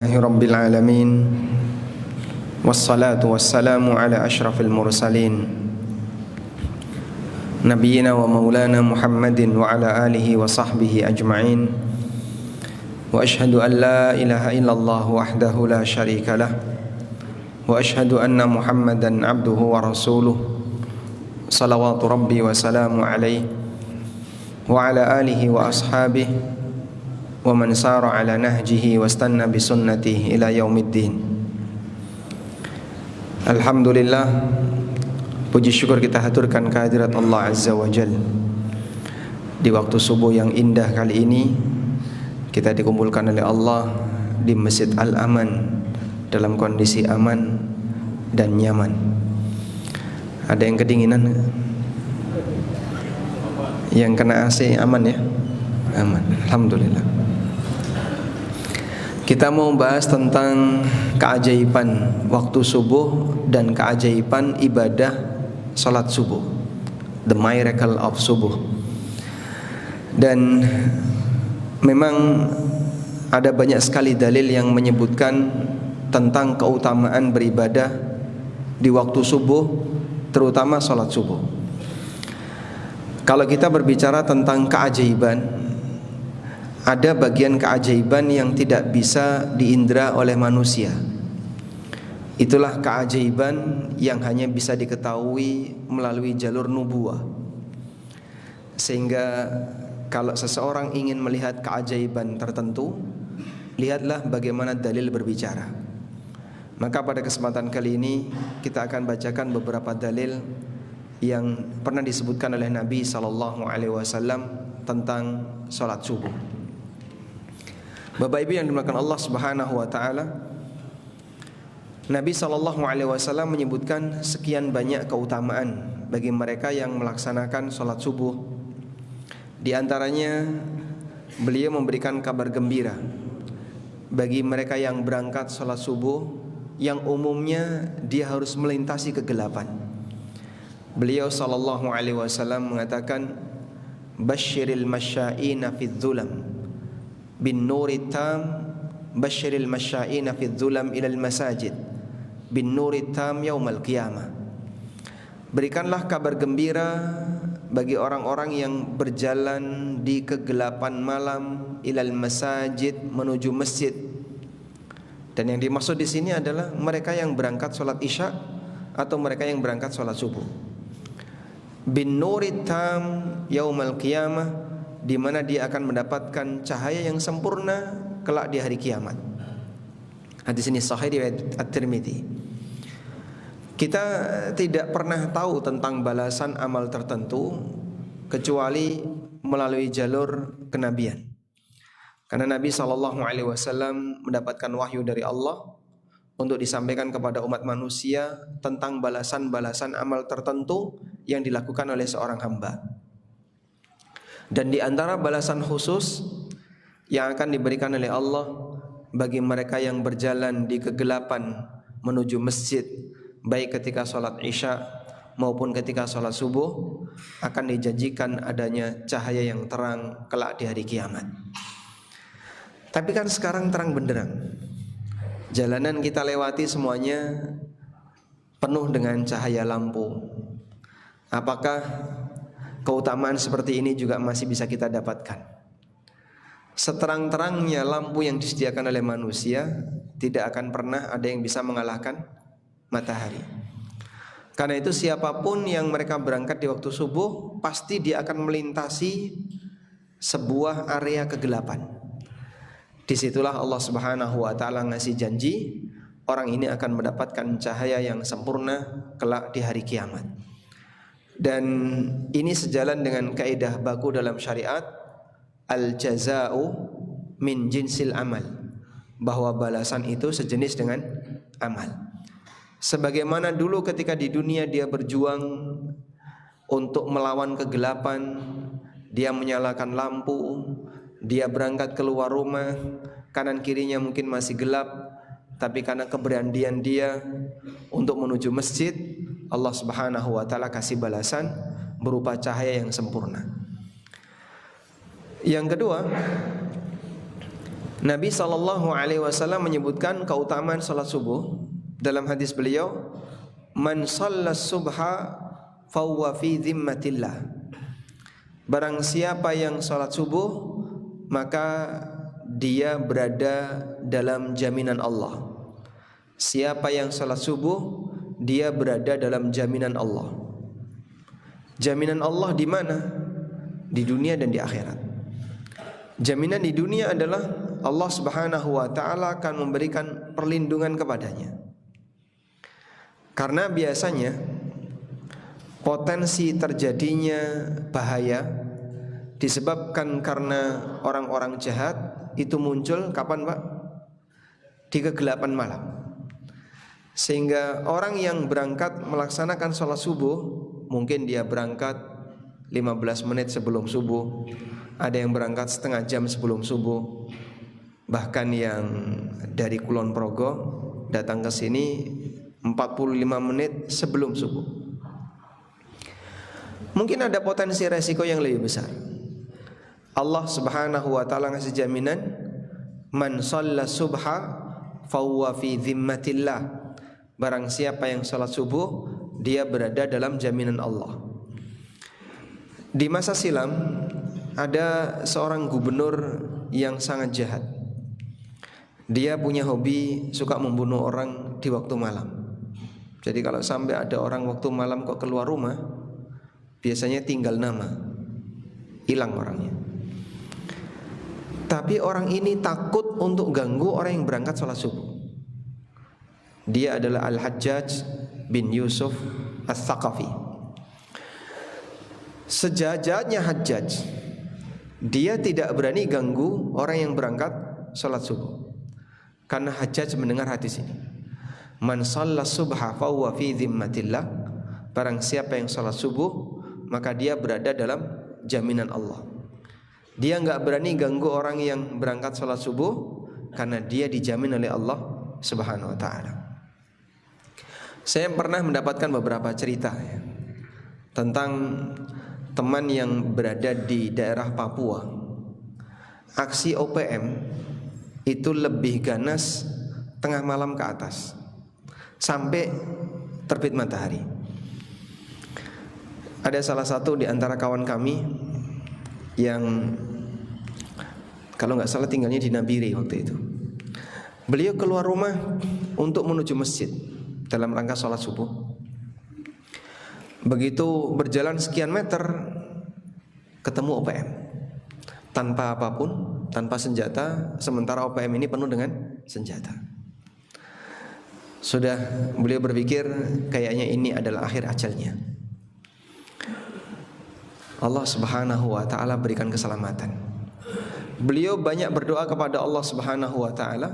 Rabbil alamin wassalatu wassalamu ala ashrafil mursalin nabiyyina wa maulana Muhammadin wa ala alihi wa sahbihi ajma'in wa ashhadu an la ilaha illallah wahdahu la syarika lah wa ashhadu anna Muhammadan abduhu wa rasuluh salawatu rabbi wa salamu alaihi wa ala alihi wa ashabihi wa man sara ala nahjihi wastanna bi sunnatihi ila yaumiddin. Alhamdulillah, puji syukur kita haturkan kehadirat Allah Azza wa Jal. Di waktu subuh yang indah kali ini kita dikumpulkan oleh Allah di Masjid Al-Aman dalam kondisi aman dan nyaman. Ada yang kedinginan? Yang kena AC aman ya? Aman, alhamdulillah. Kita mau bahas tentang keajaiban waktu subuh dan keajaiban ibadah salat subuh, the miracle of subuh. Dan memang ada banyak sekali dalil yang menyebutkan tentang keutamaan beribadah di waktu subuh, terutama salat subuh. Kalau kita berbicara tentang keajaiban, ada bagian keajaiban yang tidak bisa diindra oleh manusia. Itulah keajaiban yang hanya bisa diketahui melalui jalur nubuwah. Sehingga kalau seseorang ingin melihat keajaiban tertentu, lihatlah bagaimana dalil berbicara. Maka pada kesempatan kali ini kita akan bacakan beberapa dalil yang pernah disebutkan oleh Nabi SAW tentang salat subuh. Bapak Ibu yang dimuliakan Allah Subhanahu wa taala, Nabi SAW menyebutkan sekian banyak keutamaan bagi mereka yang melaksanakan salat subuh. Di antaranya beliau memberikan kabar gembira bagi mereka yang berangkat salat subuh yang umumnya dia harus melintasi kegelapan. Beliau SAW mengatakan, "Basyiril masya'ina fid dhulam bin nuri tam, basyiril masya'ina fid dhulam ilal masajid bin nuri tam yaumal qiyamah." Berikanlah kabar gembira bagi orang-orang yang berjalan di kegelapan malam ilal masajid, menuju masjid. Dan yang dimaksud di sini adalah mereka yang berangkat salat isya atau mereka yang berangkat salat subuh. Bin nuri tam yaumal qiyamah, di mana dia akan mendapatkan cahaya yang sempurna kelak di hari kiamat. Hadis ini sahih riwayat At-Tirmidzi. Kita tidak pernah tahu tentang balasan amal tertentu kecuali melalui jalur kenabian. Karena Nabi SAW mendapatkan wahyu dari Allah untuk disampaikan kepada umat manusia tentang balasan-balasan amal tertentu yang dilakukan oleh seorang hamba. Dan di antara balasan khusus yang akan diberikan oleh Allah bagi mereka yang berjalan di kegelapan menuju masjid, baik ketika sholat isya maupun ketika sholat subuh, akan dijanjikan adanya cahaya yang terang kelak di hari kiamat. Tapi kan sekarang terang benderang, jalanan kita lewati semuanya penuh dengan cahaya lampu. Apakah keutamaan seperti ini juga masih bisa kita dapatkan? Seterang-terangnya lampu yang disediakan oleh manusia, tidak akan pernah ada yang bisa mengalahkan matahari. Karena itu siapapun yang mereka berangkat di waktu subuh, pasti dia akan melintasi sebuah area kegelapan. Disitulah Allah Subhanahu wa ta'ala ngasih janji, orang ini akan mendapatkan cahaya yang sempurna kelak di hari kiamat. Dan ini sejalan dengan kaidah baku dalam syariat, al-jaza'u min jinsil amal, bahwa balasan itu sejenis dengan amal. Sebagaimana dulu ketika di dunia dia berjuang untuk melawan kegelapan, dia menyalakan lampu, dia berangkat keluar rumah, kanan kirinya mungkin masih gelap, tapi karena keberanian dia untuk menuju masjid, Allah Subhanahu wa ta'ala kasih balasan berupa cahaya yang sempurna. Yang kedua, Nabi SAW menyebutkan keutamaan salat subuh dalam hadis beliau, man shallas subha fahuwa fi dhimmatillah. Barang siapa yang salat subuh, maka dia berada dalam jaminan Allah. Siapa yang salat subuh, dia berada dalam jaminan Allah. Jaminan Allah di mana? Di dunia dan di akhirat. Jaminan di dunia adalah Allah Subhanahu wa ta'ala akan memberikan perlindungan kepadanya. Karena biasanya potensi terjadinya bahaya disebabkan karena orang-orang jahat itu muncul kapan, Pak? Di kegelapan malam. Sehingga orang yang berangkat melaksanakan sholat subuh, mungkin dia berangkat 15 menit sebelum subuh, ada yang berangkat setengah jam sebelum subuh, bahkan yang dari Kulon Progo datang ke sini 45 menit sebelum subuh. Mungkin ada potensi resiko yang lebih besar. Allah Subhanahu wa ta'ala ngasih jaminan, man shalla subha fahuwa fi dhimmatillah. Barang siapa yang salat subuh, dia berada dalam jaminan Allah. Di masa silam ada seorang gubernur yang sangat jahat. Dia punya hobi suka membunuh orang di waktu malam. Jadi kalau sampai ada orang waktu malam kok keluar rumah, biasanya tinggal nama, hilang orangnya. Tapi orang ini takut untuk ganggu orang yang berangkat sholat subuh. Dia adalah Al-Hajjaj bin Yusuf Al-Thaqafi. Sejahatnya Hajjaj, dia tidak berani ganggu orang yang berangkat sholat subuh. Karena Hajjaj mendengar hadis ini, man shalla subha fahuwa fi dhimmatillah. Barang siapa yang sholat subuh, maka dia berada dalam jaminan Allah. Dia enggak berani ganggu orang yang berangkat sholat subuh, karena dia dijamin oleh Allah Subhanahu wa ta'ala. Saya pernah mendapatkan beberapa cerita tentang teman yang berada di daerah Papua. Aksi OPM itu lebih ganas tengah malam ke atas sampai terbit matahari. Ada salah satu di antara kawan kami yang kalau nggak salah tinggalnya di Nabire waktu itu. Beliau keluar rumah untuk menuju masjid dalam rangka sholat subuh. Begitu berjalan sekian meter, ketemu OPM tanpa apapun, tanpa senjata. Sementara OPM ini penuh dengan senjata. Sudah beliau berpikir kayaknya ini adalah akhir ajalnya. Allah Subhanahu wa ta'ala berikan keselamatan. Beliau banyak berdoa kepada Allah Subhanahu wa ta'ala,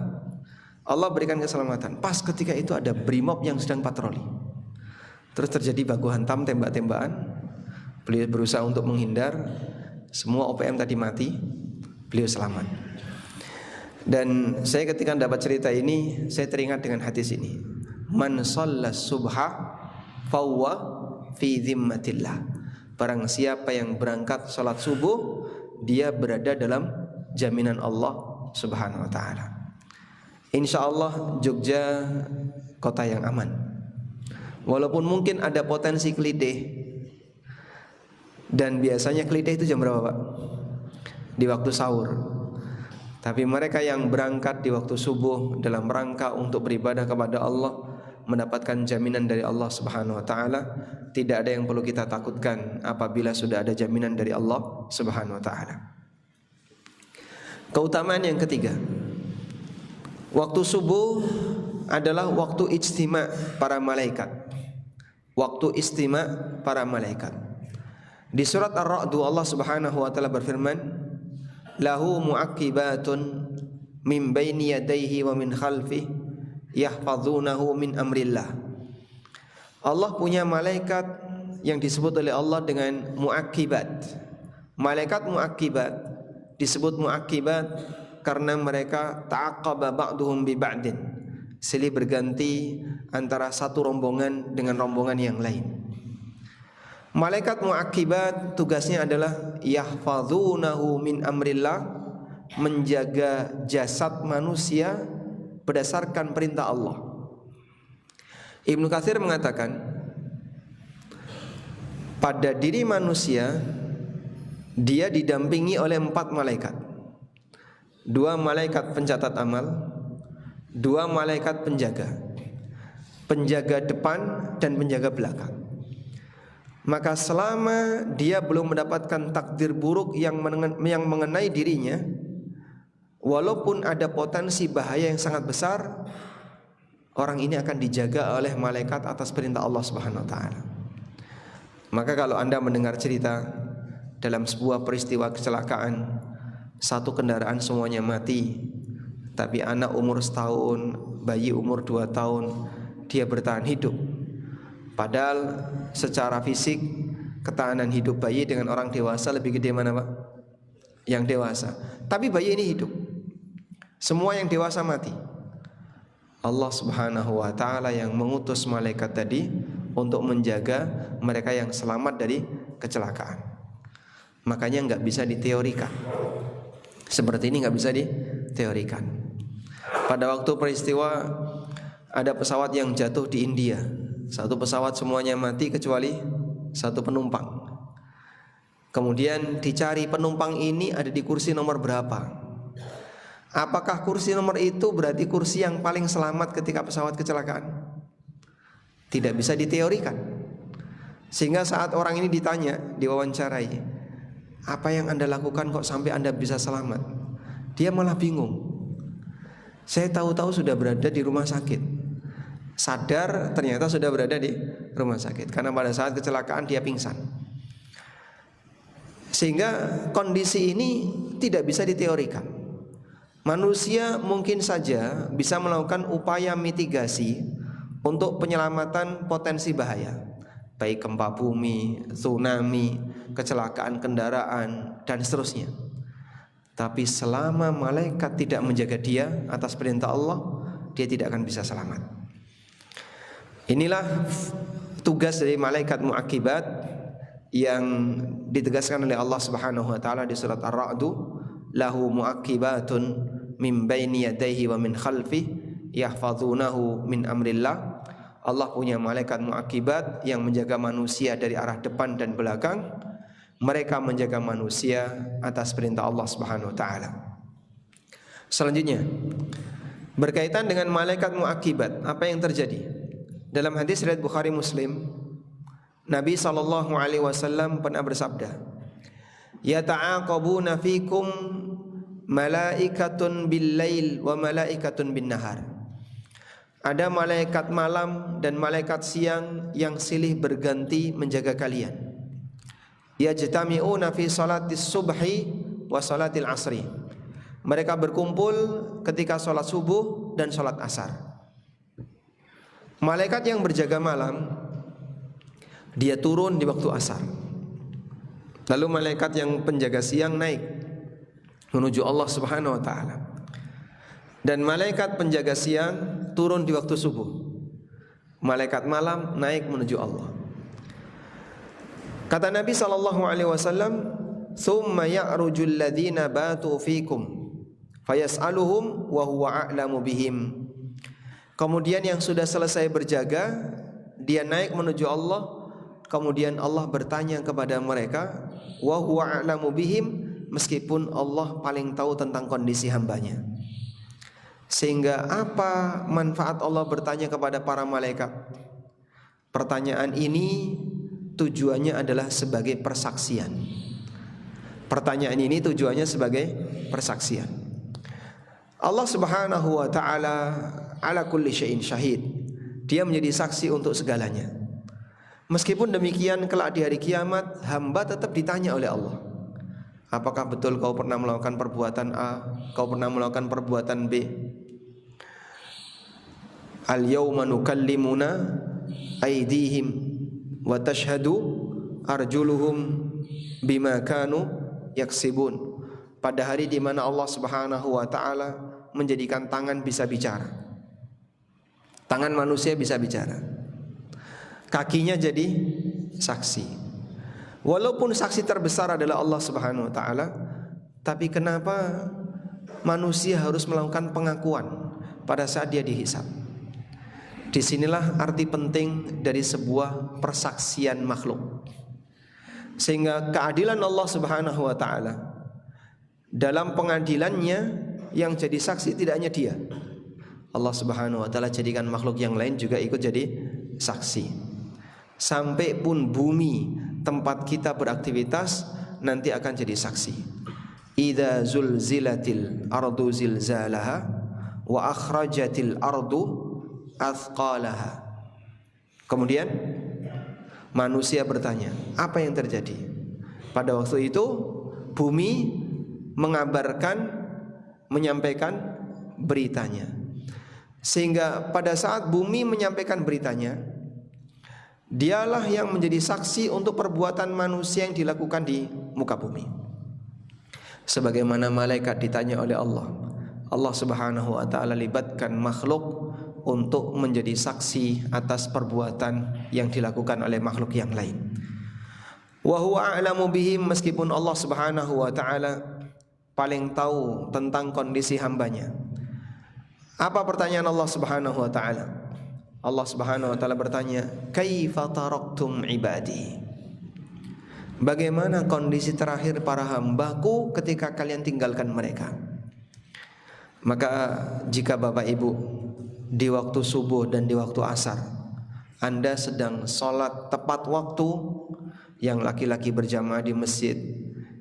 Allah berikan keselamatan. Pas ketika itu ada brimob yang sedang patroli. Terus terjadi baku hantam, tembak-tembakan. Beliau berusaha untuk menghindar. Semua OPM tadi mati, beliau selamat. Dan saya ketika dapat cerita ini, saya teringat dengan hadis ini, man shalla subha fahuwa fi dhimmatillah. Barang siapa yang berangkat salat subuh, dia berada dalam jaminan Allah Subhanahu wa ta'ala. InsyaAllah Jogja kota yang aman. Walaupun mungkin ada potensi kelitih. Dan biasanya kelitih itu jam berapa, Pak? Di waktu sahur. Tapi mereka yang berangkat di waktu subuh dalam rangka untuk beribadah kepada Allah, mendapatkan jaminan dari Allah Subhanahu wa ta'ala. Tidak ada yang perlu kita takutkan apabila sudah ada jaminan dari Allah Subhanahu wa ta'ala. Keutamaan yang ketiga, waktu subuh adalah waktu ijtima' para malaikat. Waktu ijtima' para malaikat. Di surat Ar-Ra'd Allah Subhanahu wa ta'ala berfirman, lahu mu'aqibatun min baini yadayhi wa min khalfihi yahfazunahu min amrillah. Allah punya malaikat yang disebut oleh Allah dengan mu'aqibat. Malaikat mu'aqibat disebut mu'aqibat karena mereka ta'aqqaba ba'duhum bi ba'din, silih berganti antara satu rombongan dengan rombongan yang lain. Malaikat mu'aqibat tugasnya adalah yahfazunahu min amrillah, menjaga jasad manusia berdasarkan perintah Allah. Ibnu Katsir mengatakan, pada diri manusia dia didampingi oleh 4 malaikat. 2 malaikat pencatat amal, 2 malaikat penjaga. Penjaga depan dan penjaga belakang. Maka selama dia belum mendapatkan takdir buruk yang mengenai dirinya, walaupun ada potensi bahaya yang sangat besar, orang ini akan dijaga oleh malaikat atas perintah Allah Subhanahu wa taala. Maka kalau Anda mendengar cerita dalam sebuah peristiwa kecelakaan, satu kendaraan semuanya mati, tapi anak umur setahun, bayi umur 2 tahun, dia bertahan hidup. Padahal secara fisik ketahanan hidup bayi dengan orang dewasa lebih gede mana, Pak? Yang dewasa. Tapi bayi ini hidup. Semua yang dewasa mati. Allah Subhanahu wa taala yang mengutus malaikat tadi untuk menjaga mereka yang selamat dari kecelakaan. Makanya nggak bisa diteorikan. Seperti ini nggak bisa diteorikan. Pada waktu peristiwa ada pesawat yang jatuh di India. Satu pesawat semuanya mati kecuali 1 penumpang. Kemudian dicari penumpang ini ada di kursi nomor berapa. Apakah kursi nomor itu berarti kursi yang paling selamat ketika pesawat kecelakaan? Tidak bisa diteorikan. Sehingga saat orang ini ditanya, diwawancarai, apa yang Anda lakukan kok sampai Anda bisa selamat? Dia malah bingung. Saya tahu-tahu sudah berada di rumah sakit. Sadar ternyata sudah berada di rumah sakit. Karena pada saat kecelakaan dia pingsan. Sehingga kondisi ini tidak bisa diteorikan. Manusia mungkin saja bisa melakukan upaya mitigasi untuk penyelamatan potensi bahaya, baik gempa bumi, tsunami, kecelakaan kendaraan, dan seterusnya. Tapi selama malaikat tidak menjaga dia atas perintah Allah, dia tidak akan bisa selamat. Inilah tugas dari malaikat muaqibat yang ditegaskan oleh Allah Subhanahu wa taala di surat Ar-Ra'd, lahu muaqibatun min baini yadayhi wa min khalfihi yahfazunahu min amrillah. Allah punya malaikat muaqibat yang menjaga manusia dari arah depan dan belakang. Mereka menjaga manusia atas perintah Allah Subhanahu wa taala. Selanjutnya, berkaitan dengan malaikat muaqibat, apa yang terjadi? Dalam hadis riwayat Bukhari Muslim, Nabi sallallahu alaihi wasallam pernah bersabda, "Yata'aqabuna fikum malaikatun bil-lail wa malaikatun bin-nahar." Ada malaikat malam dan malaikat siang yang silih berganti menjaga kalian. Yajtami'una fi salatis subhi wa salatil asri. Mereka berkumpul ketika salat subuh dan salat asar. Malaikat yang berjaga malam, dia turun di waktu asar. Lalu malaikat yang penjaga siang naik menuju Allah Subhanahu wa taala. Dan malaikat penjaga siang turun di waktu subuh. Malaikat malam naik menuju Allah. Kata Nabi sallallahu alaihi wasallam, "Tsumma ya'rujul ladzina batu fikum fayas'aluhum wa huwa a'lamu bihim." Kemudian yang sudah selesai berjaga, dia naik menuju Allah. Kemudian Allah bertanya kepada mereka, wa huwa a'lamu bihim, meskipun Allah paling tahu tentang kondisi hambanya. Sehingga apa manfaat Allah bertanya kepada para malaikat? Pertanyaan ini tujuannya adalah sebagai persaksian. Pertanyaan ini tujuannya sebagai persaksian. Allah Subhanahu wa taala ala kulli syai'in syahid. Dia menjadi saksi untuk segalanya. Meskipun demikian, kelak di hari kiamat hamba tetap ditanya oleh Allah. Apakah betul kau pernah melakukan perbuatan A? Kau pernah melakukan perbuatan B? Al-yawma nukallimuna aydihim wa tashhadu arjuluhum bima kanu yaksibun. Pada hari di mana Allah Subhanahu wa taala menjadikan tangan bisa bicara. Tangan manusia bisa bicara. Kakinya jadi saksi. Walaupun saksi terbesar adalah Allah Subhanahu wa taala, tapi kenapa manusia harus melakukan pengakuan pada saat dia dihisab. Disinilah arti penting dari sebuah persaksian makhluk. Sehingga keadilan Allah Subhanahu wa taala dalam pengadilannya, yang jadi saksi tidak hanya dia. Allah Subhanahu wa taala jadikan makhluk yang lain juga ikut jadi saksi. Sampai pun bumi tempat kita beraktivitas nanti akan jadi saksi. Idza zulzilatil ardu zilzalaha wa akhrajatil ardu athqalaha. Kemudian manusia bertanya, apa yang terjadi? Pada waktu itu bumi menyampaikan beritanya. Sehingga pada saat bumi menyampaikan beritanya, dialah yang menjadi saksi untuk perbuatan manusia yang dilakukan di muka bumi. Sebagaimana malaikat ditanya oleh Allah, Allah Subhanahu wa taala libatkan makhluk untuk menjadi saksi atas perbuatan yang dilakukan oleh makhluk yang lain. Wa huwa a'lamu bihim, meskipun Allah Subhanahu wa taala paling tahu tentang kondisi hambanya. Apa pertanyaan Allah Subhanahu wa taala? Allah Subhanahu wa taala bertanya, "Kaifa taraktum ibadi?" Bagaimana kondisi terakhir para hambaku ketika kalian tinggalkan mereka? Maka jika Bapak Ibu di waktu subuh dan di waktu asar Anda sedang sholat tepat waktu, yang laki-laki berjamaah di masjid,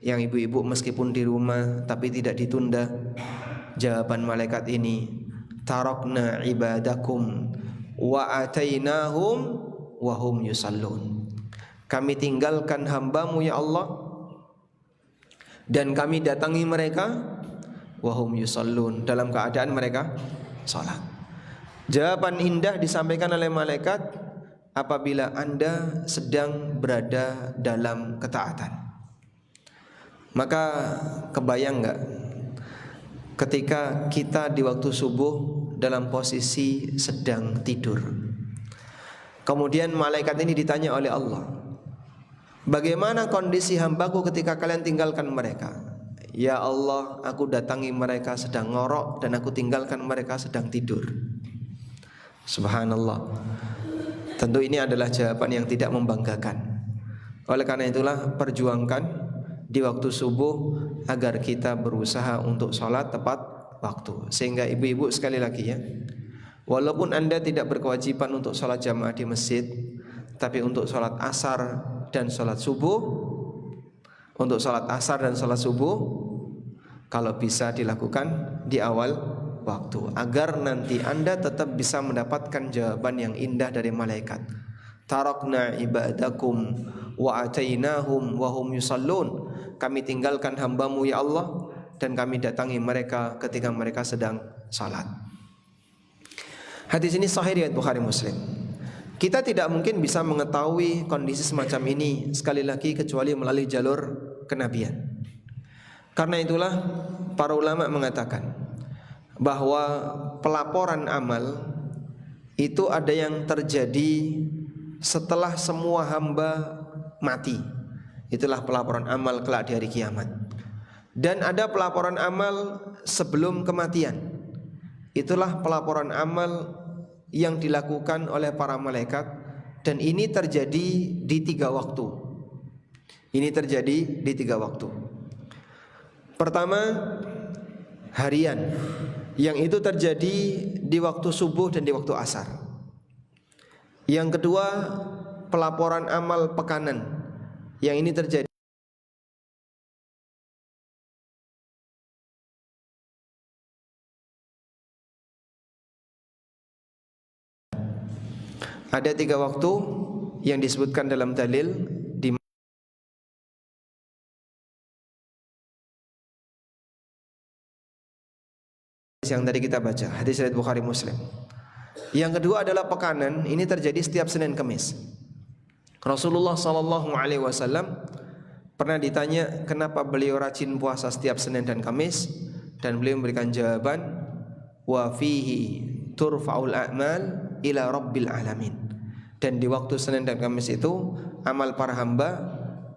yang ibu-ibu meskipun di rumah tapi tidak ditunda, jawaban malaikat ini, tarakna ibadakum wa atainahum wa hum yusallun. Kami tinggalkan hambamu ya Allah, dan kami datangi mereka wa hum yusallun, dalam keadaan mereka salat. Jawaban indah disampaikan oleh malaikat apabila Anda sedang berada dalam ketaatan. Maka kebayang enggak ketika kita di waktu subuh dalam posisi sedang tidur, kemudian malaikat ini ditanya oleh Allah, bagaimana kondisi hambaku ketika kalian tinggalkan mereka? Ya Allah, aku datangi mereka sedang ngorok dan aku tinggalkan mereka sedang tidur. Subhanallah. Tentu ini adalah jawaban yang tidak membanggakan. Oleh karena itulah perjuangkan di waktu subuh agar kita berusaha untuk sholat tepat waktu. Sehingga ibu-ibu sekali lagi ya, walaupun Anda tidak berkewajiban untuk sholat jamaah di masjid, tapi untuk sholat asar dan sholat subuh, untuk sholat asar dan sholat subuh, kalau bisa dilakukan di awal waktu, agar nanti Anda tetap bisa mendapatkan jawaban yang indah dari malaikat. Tarakna ibadakum wa atainahum wa hum yusallun. Kami tinggalkan hambamu ya Allah, dan kami datangi mereka ketika mereka sedang salat. Hadis ini sahih riwayat Bukhari Muslim. Kita tidak mungkin bisa mengetahui kondisi semacam ini sekali lagi kecuali melalui jalur kenabian. Karena itulah para ulama mengatakan bahwa pelaporan amal itu ada yang terjadi setelah semua hamba mati. Itulah pelaporan amal kelak di hari kiamat. Dan ada pelaporan amal sebelum kematian. Itulah pelaporan amal yang dilakukan oleh para malaikat, dan ini terjadi di 3 waktu. Ini terjadi di 3 waktu. Pertama, harian, yang itu terjadi di waktu subuh dan di waktu asar. Yang kedua, pelaporan amal pekanan, yang ini terjadi ada 3 waktu yang disebutkan dalam dalil di yang tadi kita baca, hadis riwayat Bukhari Muslim. Yang kedua adalah pekanan, ini terjadi setiap Senin Kamis. Rasulullah SAW pernah ditanya kenapa beliau rajin puasa setiap Senin dan Kamis, dan beliau memberikan jawaban, wa fihi turfa'ul a'mal ila rabbil alamin. Dan di waktu Senin dan Kamis itu amal para hamba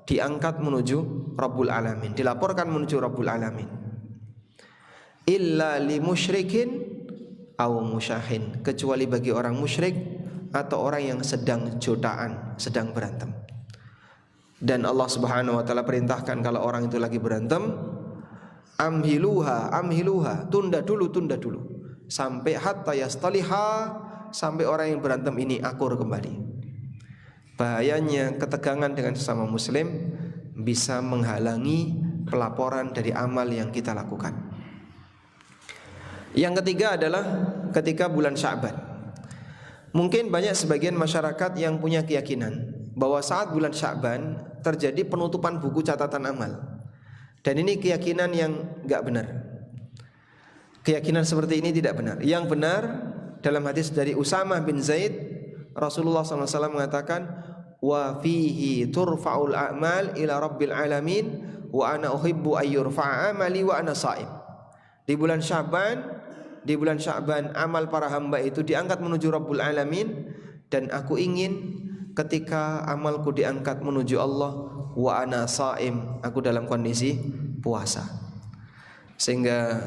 diangkat menuju Rabbul Alamin, dilaporkan menuju Rabbul Alamin. illa li musyrikin aw musyahin, kecuali bagi orang musyrik atau orang yang sedang jotaan, sedang berantem. Dan Allah Subhanahu wa taala perintahkan kalau orang itu lagi berantem, amhiluha, tunda dulu sampai hatta yastaliha, sampai orang yang berantem ini akur kembali. Bahayanya ketegangan dengan sesama muslim bisa menghalangi pelaporan dari amal yang kita lakukan. Yang ketiga adalah ketika bulan Sya'ban. Mungkin banyak sebagian masyarakat yang punya keyakinan bahwa saat bulan Sya'ban terjadi penutupan buku catatan amal. Dan ini keyakinan yang enggak benar. Keyakinan seperti ini tidak benar. Yang benar dalam hadis dari Usamah bin Zaid, Rasulullah SAW mengatakan, wa fihi turfa'ul a'mal ila rabbil alamin wa ana uhibbu ayyurfa'a amali wa ana sha'im. Di bulan Sya'ban amal para hamba itu diangkat menuju Rabbul Alamin, dan aku ingin ketika amalku diangkat menuju Allah, wa ana sha'im, aku dalam kondisi puasa. Sehingga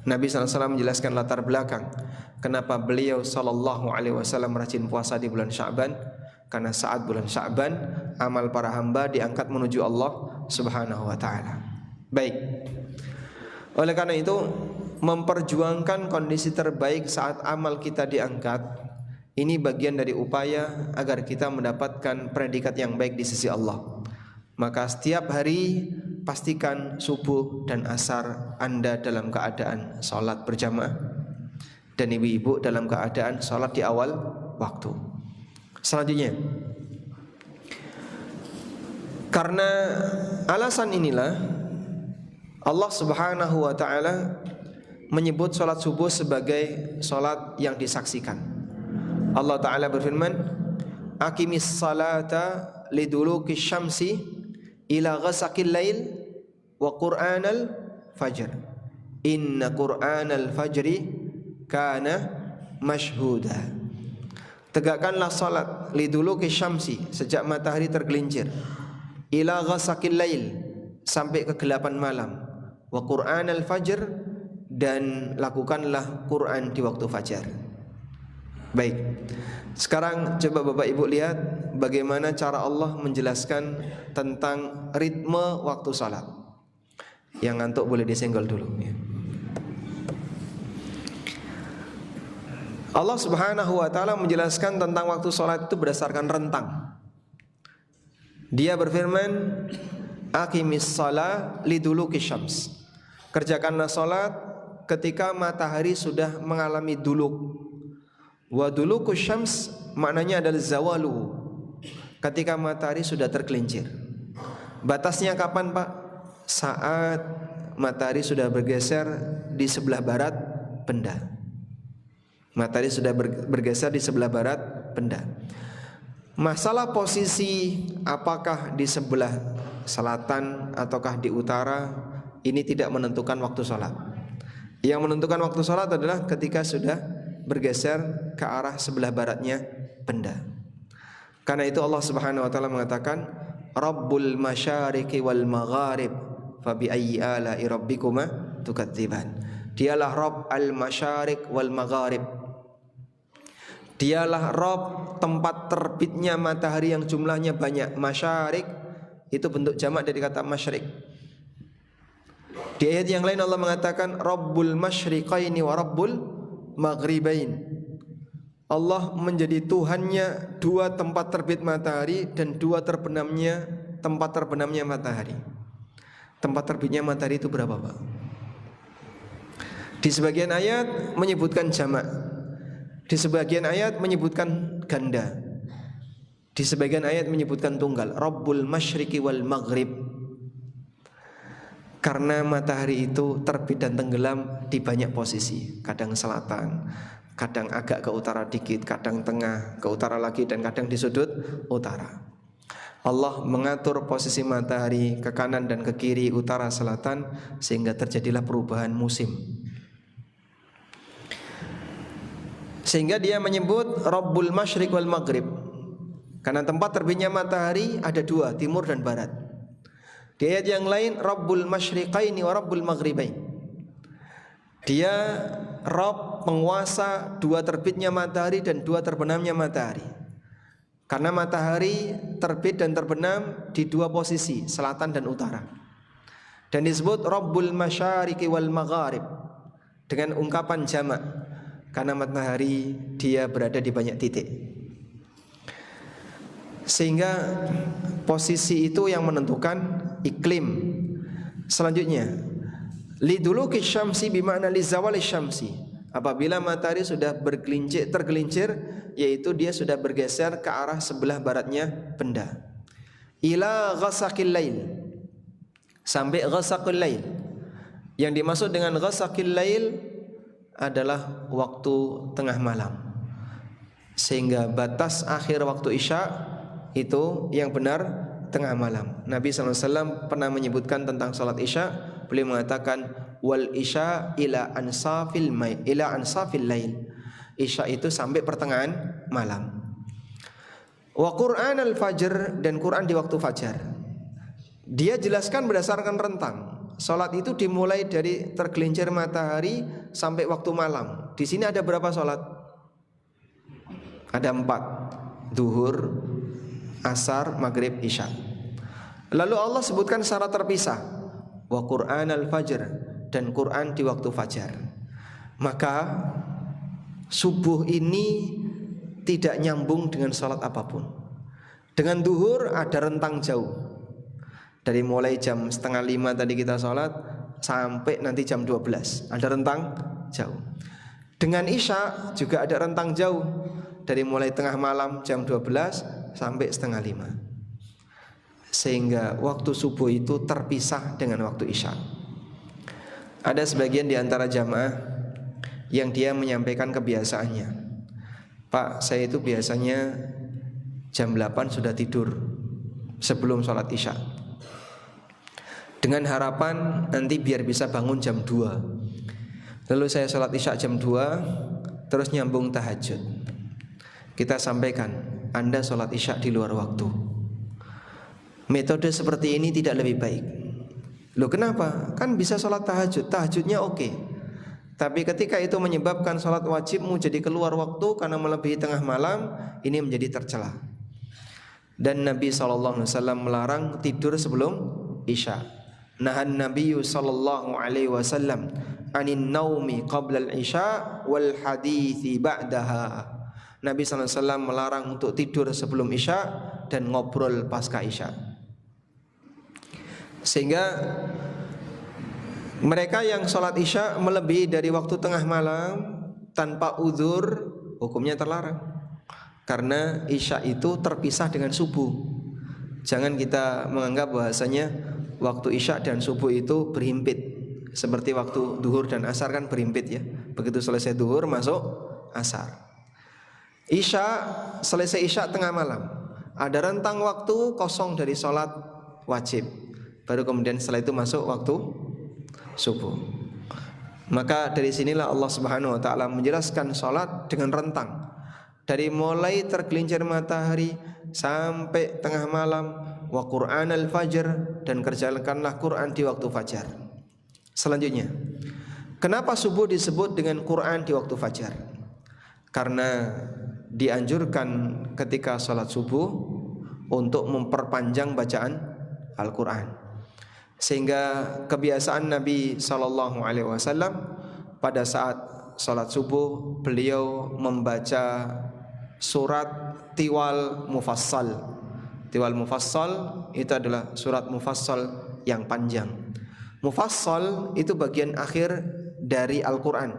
Nabi SAW menjelaskan latar belakang kenapa beliau SAW rajin puasa di bulan Sya'ban. Karena saat bulan Sya'ban amal para hamba diangkat menuju Allah Subhanahu wa ta'ala. Baik. Oleh karena itu, memperjuangkan kondisi terbaik saat amal kita diangkat, ini bagian dari upaya agar kita mendapatkan predikat yang baik di sisi Allah. Maka setiap hari pastikan subuh dan asar Anda dalam keadaan sholat berjamaah, dan ibu-ibu dalam keadaan sholat di awal waktu. Selanjutnya, karena alasan inilah Allah Subhanahu wa ta'ala menyebut sholat subuh sebagai sholat yang disaksikan. Allah Ta'ala berfirman, aqimis salata liduluki syamsi ila ghasaqil lail wa qur'anal fajr inna qur'anal fajri kana mashhuda. Tegakkanlah salat liduluki syamsi, sejak matahari tergelincir, ila ghasaqil lail, sampai kegelapan malam, wa qur'anal fajr, dan lakukanlah Quran di waktu fajar. Baik. Sekarang coba Bapak Ibu lihat bagaimana cara Allah menjelaskan tentang ritme waktu salat. Yang ngantuk boleh disenggol dulu ya. Allah Subhanahu wa ta'ala menjelaskan tentang waktu salat itu berdasarkan rentang. Dia berfirman, aqimis shalah liduluki syams. Kerjakanlah salat ketika matahari sudah mengalami duluk. Wa dulukus syams maknanya adalah zawalu, ketika matahari sudah tergelincir. Batasnya kapan, Pak? Saat matahari sudah bergeser di sebelah barat benda. Matahari sudah bergeser di sebelah barat benda. Masalah posisi apakah di sebelah selatan ataukah di utara, ini tidak menentukan waktu sholat. Yang menentukan waktu sholat adalah ketika sudah bergeser ke arah sebelah baratnya benda. Karena itu Allah Subhanahu wa ta'ala mengatakan, Rabbul masyariqi wal magharib fabi ayyi ala'i rabbikuma tukadziban. Dialah Rabb al-masyariq wal magharib. Dialah Rabb tempat terbitnya matahari yang jumlahnya banyak. Masyariq itu bentuk jamak dari kata masyriq. Di ayat yang lain Allah mengatakan Rabbul masyriqaini wa Rabbul maghribain. Allah menjadi Tuhannya dua tempat terbit matahari dan dua tempat terbenamnya matahari. Tempat terbitnya matahari itu berapa, Pak? Di sebagian ayat menyebutkan jamak, di sebagian ayat menyebutkan ganda, di sebagian ayat menyebutkan tunggal. Rabbul masyriqi wal maghrib. Karena matahari itu terbit dan tenggelam di banyak posisi, kadang selatan, kadang agak ke utara dikit, kadang tengah, ke utara lagi, dan kadang di sudut utara. Allah mengatur posisi matahari ke kanan dan ke kiri, utara, selatan, sehingga terjadilah perubahan musim. Sehingga dia menyebut Rabbul Masyriq wal Maghrib, karena tempat terbitnya matahari ada dua, timur dan barat. Di ayat yang lain Rabbul Masyriqaini wa Rabbul Maghribain. Dia Rob, penguasa dua terbitnya matahari dan dua terbenamnya matahari. Karena matahari terbit dan terbenam di dua posisi, selatan dan utara. Dan disebut Rabbul Masyariqi wal Magharib dengan ungkapan jamak, karena matahari dia berada di banyak titik. Sehingga posisi itu yang menentukan iklim. Selanjutnya, liduluki syamsi bima'na lizawali syamsi. Apabila matahari sudah tergelincir, yaitu dia sudah bergeser ke arah sebelah baratnya benda. Ila ghasaqil lail, sampai ghasaqil lail. Yang dimaksud dengan ghasaqil lail adalah waktu tengah malam. Sehingga batas akhir waktu Isya itu yang benar tengah malam. Nabi SAW pernah menyebutkan tentang salat Isya, beliau mengatakan wal isya ila ansafil lail. Isya itu sampai pertengahan malam. Wa Qur'an al-fajr, dan Quran di waktu fajar. Dia jelaskan berdasarkan rentang. Salat itu dimulai dari tergelincir matahari sampai waktu malam. Di sini ada berapa salat? Ada 4. Duhur, asar, maghrib, isya. Lalu Allah sebutkan secara terpisah, wa Qur'an al-fajr, dan Quran di waktu fajar. Maka subuh ini tidak nyambung dengan salat apapun. Dengan duhur ada rentang jauh, dari mulai jam 4:30 tadi kita salat sampai nanti jam 12, ada rentang jauh. Dengan isya juga ada rentang jauh, dari mulai tengah malam jam 12 sampai 4:30. Sehingga waktu subuh itu terpisah dengan waktu isya. Ada sebagian di antara jamaah yang dia menyampaikan kebiasaannya, Pak, saya itu biasanya jam 8 sudah tidur sebelum sholat isya, dengan harapan nanti biar bisa bangun jam 2. Lalu saya sholat isya jam 2, terus nyambung tahajud. Kita sampaikan, Anda sholat isya di luar waktu. Metode seperti ini tidak lebih baik. Loh kenapa? Kan bisa sholat tahajud, tahajudnya oke. Tapi ketika itu menyebabkan sholat wajibmu jadi keluar waktu karena melebihi tengah malam, ini menjadi tercela. Dan Nabi SAW melarang tidur sebelum isya. Nahan Nabi SAW anin naumi qabla al-isya wal hadithi ba'daha. Nabi SAW melarang untuk tidur sebelum isya dan ngobrol pasca isya. Sehingga mereka yang sholat isya melebihi dari waktu tengah malam tanpa uzur, hukumnya terlarang. Karena isya itu terpisah dengan subuh. Jangan kita menganggap bahasanya waktu isya dan subuh itu berhimpit, seperti waktu duhur dan asar kan berhimpit ya. Begitu selesai duhur masuk asar. Isya, selesai isya tengah malam, ada rentang waktu kosong dari sholat wajib, baru kemudian setelah itu masuk waktu subuh. Maka dari sinilah Allah Subhanahu wa taala menjelaskan sholat dengan rentang, dari mulai tergelincir matahari sampai tengah malam. Wa Qur'an al-fajr, dan kerjakanlah Quran di waktu fajar. Selanjutnya, kenapa subuh disebut dengan Quran di waktu fajar? Karena dianjurkan ketika sholat subuh untuk memperpanjang bacaan Al-Quran. Sehingga kebiasaan Nabi SAW pada saat sholat subuh, beliau membaca surat Tiwal Mufassal. Tiwal Mufassal itu adalah surat Mufassal yang panjang. Mufassal itu bagian akhir dari Al-Quran.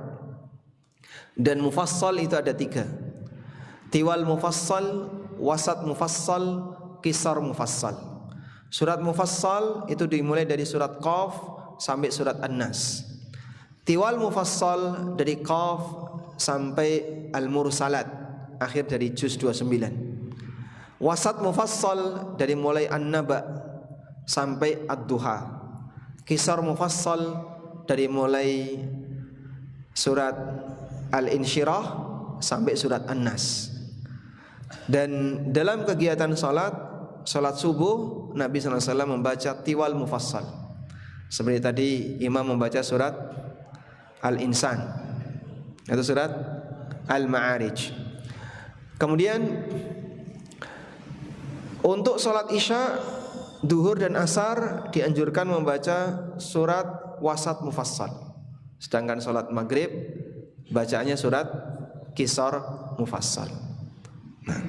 Dan Mufassal itu ada 3. Tiwal Mufassal, Wasat Mufassal, Qisar Mufassal. Surat Mufassal itu dimulai dari surat Qaf sampai surat An-Nas. Tiwal Mufassal dari Qaf sampai Al-Mursalat, akhir dari juz 29. Wasat Mufassal dari mulai An-Naba sampai Ad-Duha. Qisar Mufassal dari mulai surat Al-Insyirah sampai surat An-Nas. Dan dalam kegiatan salat subuh, Nabi SAW membaca Tiwal Mufassal. Seperti tadi imam membaca surat Al-Insan. Itu surat Al-Ma'arij. Kemudian untuk sholat isya, duhur dan asar dianjurkan membaca surat wasat mufassal. Sedangkan sholat maghrib bacaannya surat Qisar mufassal. Nah,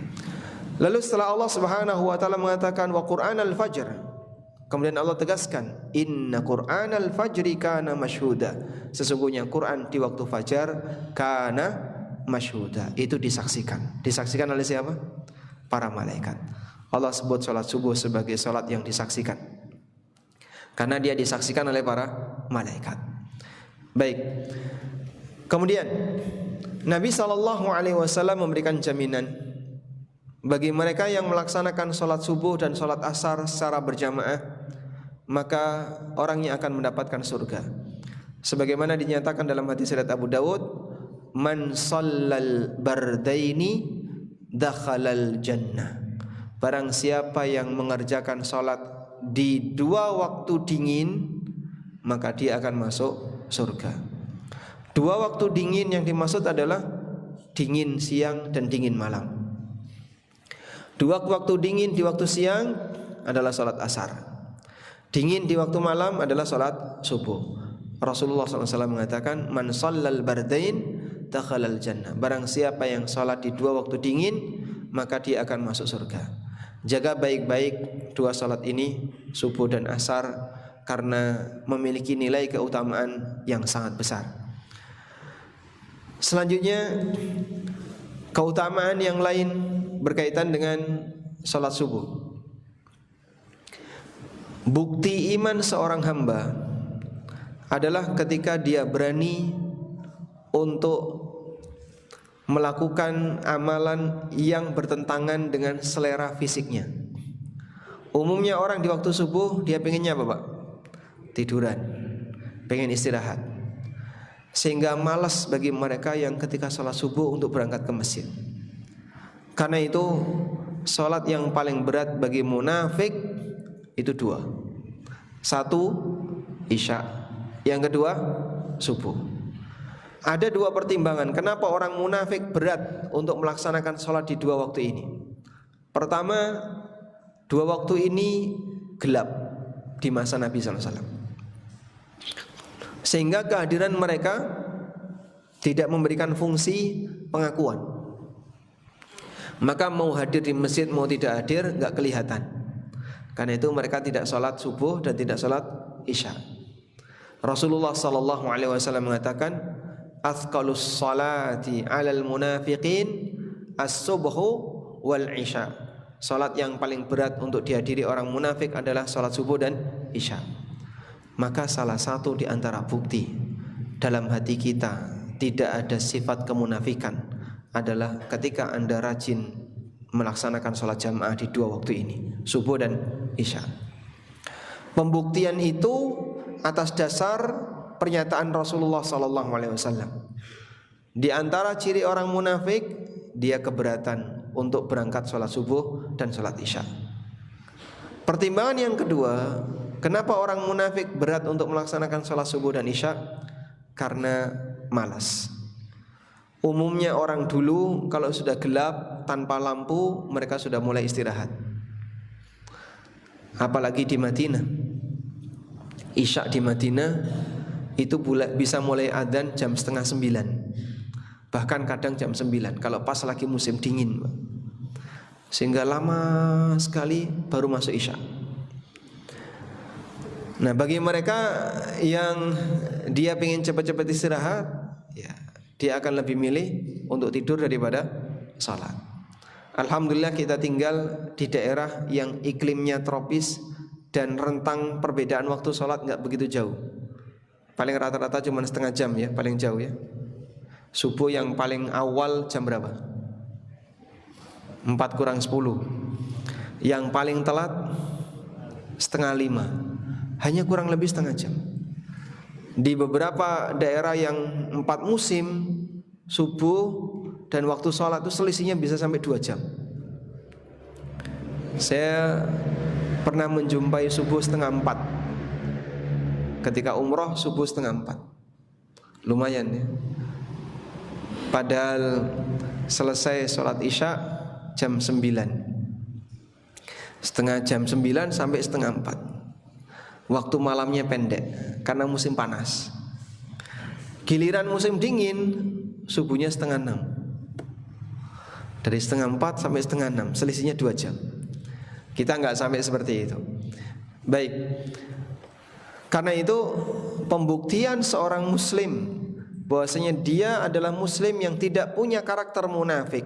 lalu setelah Allah Subhanahu wa taala mengatakan wa Qur'anal fajr, kemudian Allah tegaskan inna Qur'anal fajri kana masyhuda. Sesungguhnya Quran di waktu fajar kana masyhuda, itu disaksikan. Disaksikan oleh siapa? Para malaikat. Allah sebut salat subuh sebagai salat yang disaksikan karena dia disaksikan oleh para malaikat. Baik. Kemudian Nabi SAW memberikan jaminan bagi mereka yang melaksanakan salat subuh dan salat asar secara berjamaah, maka orangnya akan mendapatkan surga. Sebagaimana dinyatakan dalam hadis riwayat Abu Dawud, man shallal bardaini dakhalal jannah. Barang siapa yang mengerjakan salat di dua waktu dingin, maka dia akan masuk surga. Dua waktu dingin yang dimaksud adalah dingin siang dan dingin malam. Dua waktu dingin di waktu siang adalah salat asar. Dingin di waktu malam adalah salat subuh. Rasulullah SAW mengatakan, man shallal bardain dakhalal jannah. Barang siapa yang salat di dua waktu dingin, maka dia akan masuk surga. Jaga baik-baik dua salat ini, subuh dan asar, karena memiliki nilai keutamaan yang sangat besar. Selanjutnya, keutamaan yang lain berkaitan dengan salat subuh. Bukti iman seorang hamba adalah ketika dia berani untuk melakukan amalan yang bertentangan dengan selera fisiknya. Umumnya orang di waktu subuh dia pengennya apa, Pak? Tiduran, pengen istirahat. Sehingga malas bagi mereka yang ketika sholat subuh untuk berangkat ke masjid. Karena itu sholat yang paling berat bagi munafik itu dua. Satu, isya. Yang kedua, subuh. Ada dua pertimbangan kenapa orang munafik berat untuk melaksanakan sholat di dua waktu ini. Pertama, dua waktu ini gelap di masa Nabi SAW, sehingga kehadiran mereka tidak memberikan fungsi pengakuan. Maka mau hadir di masjid mau tidak hadir gak kelihatan. Karena itu mereka tidak sholat subuh dan tidak sholat isya. Rasulullah SAW mengatakan, athqalus salati 'alal munafiqin as-subhu wal isya. Salat yang paling berat untuk dihadiri orang munafik adalah salat subuh dan isya. Maka salah satu di antara bukti dalam hati kita tidak ada sifat kemunafikan adalah ketika Anda rajin melaksanakan salat jamaah di dua waktu ini, subuh dan isya. Pembuktian itu atas dasar pernyataan Rasulullah SAW. Di antara ciri orang munafik, dia keberatan untuk berangkat sholat subuh dan sholat isya. Pertimbangan yang kedua, kenapa orang munafik berat untuk melaksanakan sholat subuh dan isya? Karena malas. Umumnya orang dulu kalau sudah gelap tanpa lampu, mereka sudah mulai istirahat. Apalagi di Madinah. Isya di Madinah itu bisa mulai adzan jam 8:30, bahkan kadang jam 9 kalau pas lagi musim dingin, sehingga lama sekali baru masuk isya. Nah, bagi mereka yang dia ingin cepat-cepat istirahat, ya, dia akan lebih milih untuk tidur daripada salat. Alhamdulillah kita tinggal di daerah yang iklimnya tropis dan rentang perbedaan waktu salat nggak begitu jauh. Paling rata-rata cuma setengah jam ya, paling jauh ya. Subuh yang paling awal jam berapa? 4:40. Yang paling telat 4:30. Hanya kurang lebih setengah jam. Di beberapa daerah yang 4 musim, subuh dan waktu sholat itu selisihnya bisa sampai 2 jam. Saya pernah menjumpai subuh 3:30. Ketika umroh subuh 3:30. Lumayan ya. Padahal selesai sholat isya jam 9, setengah jam 9 sampai setengah 4. Waktu malamnya pendek karena musim panas. Giliran musim dingin subuhnya setengah 6. Dari setengah 4 sampai setengah 6, selisihnya 2 jam. Kita nggak sampai seperti itu. Baik. Karena itu pembuktian seorang muslim bahwasanya dia adalah muslim yang tidak punya karakter munafik,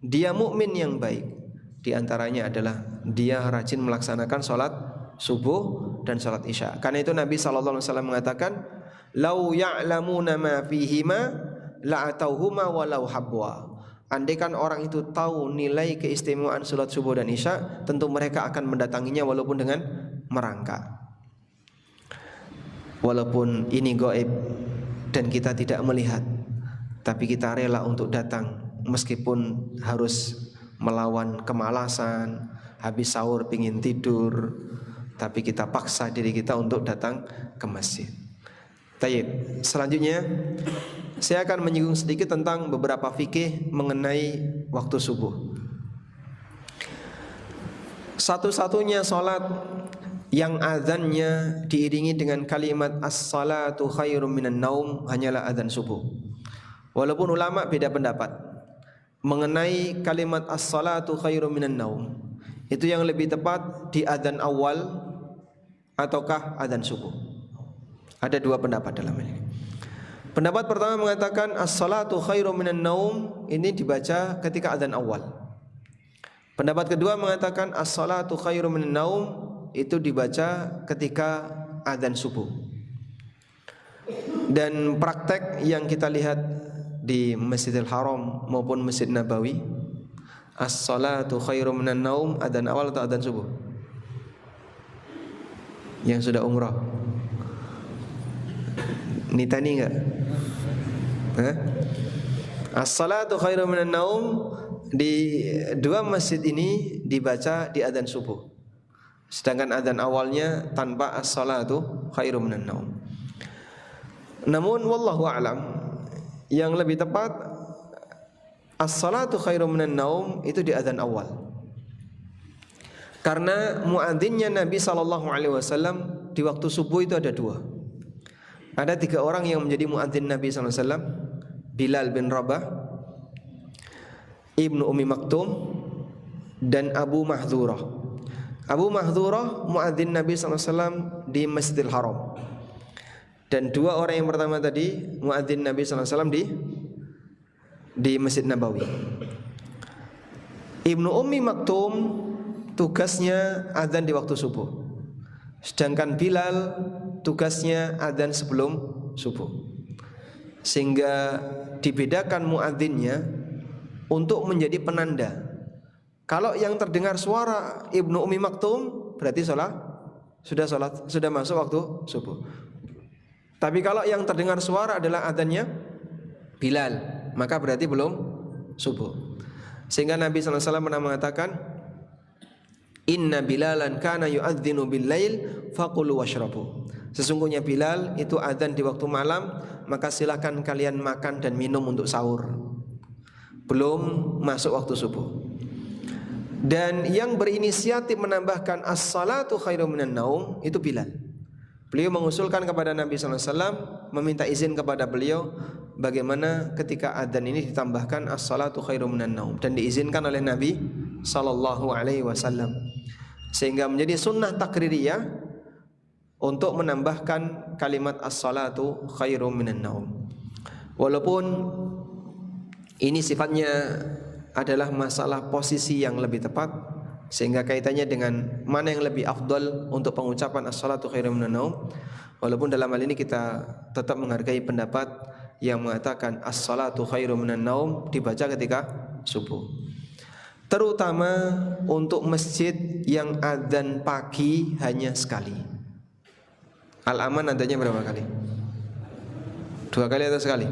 dia mukmin yang baik, di antaranya adalah dia rajin melaksanakan sholat subuh dan sholat isya. Karena itu Nabi SAW mengatakan, "Lau ya'lamuna ma fihima la'atauhuma walau habwa." Andaikan orang itu tahu nilai keistimewaan sholat subuh dan isya, tentu mereka akan mendatanginya walaupun dengan merangkak. Walaupun ini gaib dan kita tidak melihat, tapi kita rela untuk datang meskipun harus melawan kemalasan, habis sahur pingin tidur, tapi kita paksa diri kita untuk datang ke masjid. Tayyib. Selanjutnya saya akan menyinggung sedikit tentang beberapa fikih mengenai waktu subuh. Satu-satunya salat yang azannya diiringi dengan kalimat as-salatu khairum minan naum hanyalah azan subuh. Walaupun ulama beda pendapat mengenai kalimat as-salatu khairum minan naum, itu yang lebih tepat di azan awal ataukah azan subuh. Ada 2 pendapat dalam ini. Pendapat pertama mengatakan as-salatu khairum minan naum ini dibaca ketika azan awal. Pendapat kedua mengatakan as-salatu khairum minan naum itu dibaca ketika azan subuh. Dan praktek yang kita lihat di Masjidil Haram maupun Masjid Nabawi, as-salatu khairum minan naum azan awal atau azan subuh? Yang sudah umrah nitani enggak? As-salatu khairum minan naum di 2 masjid ini dibaca di azan subuh. Sedangkan azan awalnya tanpa as-salatu khairum minan naum. Namun wallahu a'lam, yang lebih tepat as-salatu khairum minan naum itu di azan awal. Karena muadzinnya Nabi SAW di waktu subuh itu ada 2. Ada 3 orang yang menjadi muadzin Nabi SAW: Bilal bin Rabah, Ibnu Ummi Maktum, dan Abu Mahdzurah. Abu Mahdzurah muadzin Nabi SAW di Masjidil Haram, dan 2 orang yang pertama tadi muadzin Nabi SAW di Masjid Nabawi. Ibnu Ummi Maktum tugasnya azan di waktu subuh, sedangkan Bilal tugasnya azan sebelum subuh. Sehingga dibedakan muadzinnya untuk menjadi penanda. Kalau yang terdengar suara Ibnu Ummi Maktum berarti sudah masuk waktu subuh. Tapi kalau yang terdengar suara adalah adzannya Bilal, maka berarti belum subuh. Sehingga Nabi SAW pernah mengatakan, "Inna Bilalan kana yu'adzinu bil-lail faqulu washrabu." Sesungguhnya Bilal itu adzan di waktu malam, maka silakan kalian makan dan minum untuk sahur. Belum masuk waktu subuh. Dan yang berinisiatif menambahkan as-salatu khairum minan naum itu Bilal. Beliau mengusulkan kepada Nabi SAW, meminta izin kepada beliau bagaimana ketika adzan ini ditambahkan as-salatu khairum minan naum, dan diizinkan oleh Nabi SAW. Sehingga menjadi sunnah takririyah untuk menambahkan kalimat as-salatu khairum minan naum. Walaupun ini sifatnya adalah masalah posisi yang lebih tepat, sehingga kaitannya dengan mana yang lebih afdal untuk pengucapan as-salatu khairum minan naum. Walaupun dalam hal ini kita tetap menghargai pendapat yang mengatakan as-salatu khairum minan naum dibaca ketika subuh. Terutama untuk masjid yang adzan pagi hanya sekali. Al-Aman adanya berapa kali? 2 kali atau sekali?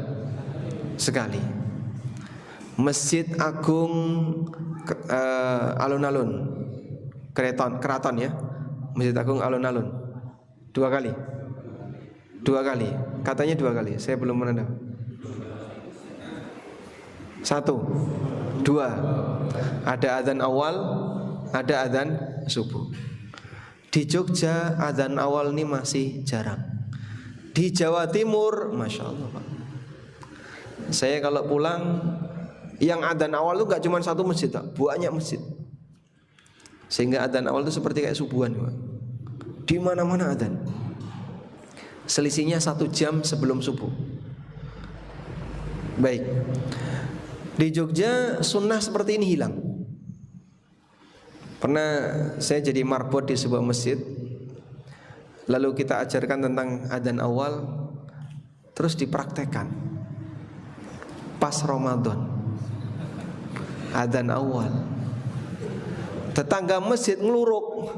Sekali. Masjid Agung Alun-Alun Keraton ya, Masjid Agung Alun-Alun 2 kali. 2 kali. Katanya 2 kali, saya belum pernah. 1, 2. Ada adzan awal, ada adzan subuh. Di Jogja adzan awal ini masih jarang. Di Jawa Timur, Masya Allah Pak, saya kalau pulang, yang adzan awal itu gak cuma 1 masjid Pak, banyak masjid. Sehingga adzan awal itu seperti kayak subuhan Pak. Di mana-mana adzan. Selisihnya 1 jam sebelum subuh. Baik. Di Jogja sunnah seperti ini hilang. Pernah saya jadi marbot di sebuah masjid, lalu kita ajarkan tentang adzan awal, terus dipraktekkan pas Ramadan. Adzan awal, tetangga masjid ngeluruk,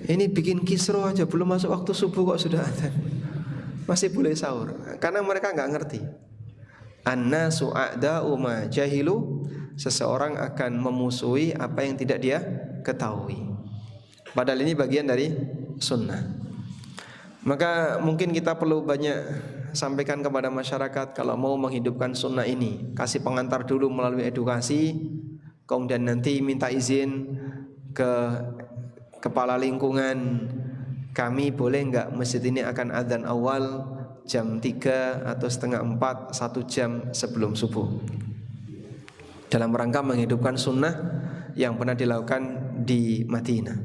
ini bikin kisruh aja, belum masuk waktu subuh kok sudah adzan, masih boleh sahur. Karena mereka nggak ngerti. An-nasu a'da'u ma jahilu, seseorang akan memusuhi apa yang tidak dia ketahui. Padahal ini bagian dari sunnah. Maka mungkin kita perlu banyak sampaikan kepada masyarakat, kalau mau menghidupkan sunnah ini, kasih pengantar dulu melalui edukasi, kemudian nanti minta izin ke kepala lingkungan, kami boleh nggak masjid ini akan adzan awal jam 3 atau setengah 4, 1 jam sebelum subuh, dalam rangka menghidupkan sunnah yang pernah dilakukan di Madinah.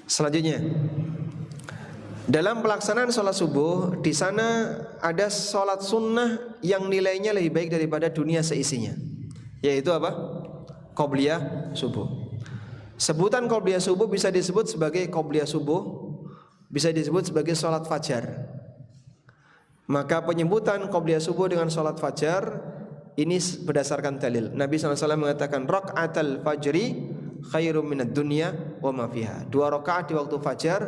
Selanjutnya, dalam pelaksanaan sholat subuh, di sana ada sholat sunnah yang nilainya lebih baik daripada dunia seisinya, yaitu apa? Qobliyah subuh. Sebutan qobliyah subuh bisa disebut sebagai qobliyah subuh, bisa disebut sebagai sholat fajar. Maka penyebutan qobliyah subuh dengan sholat fajar ini berdasarkan dalil. Nabi SAW mengatakan raka'atal fajri khairum minad dunya wa ma fiha. 2 rakaat di waktu fajar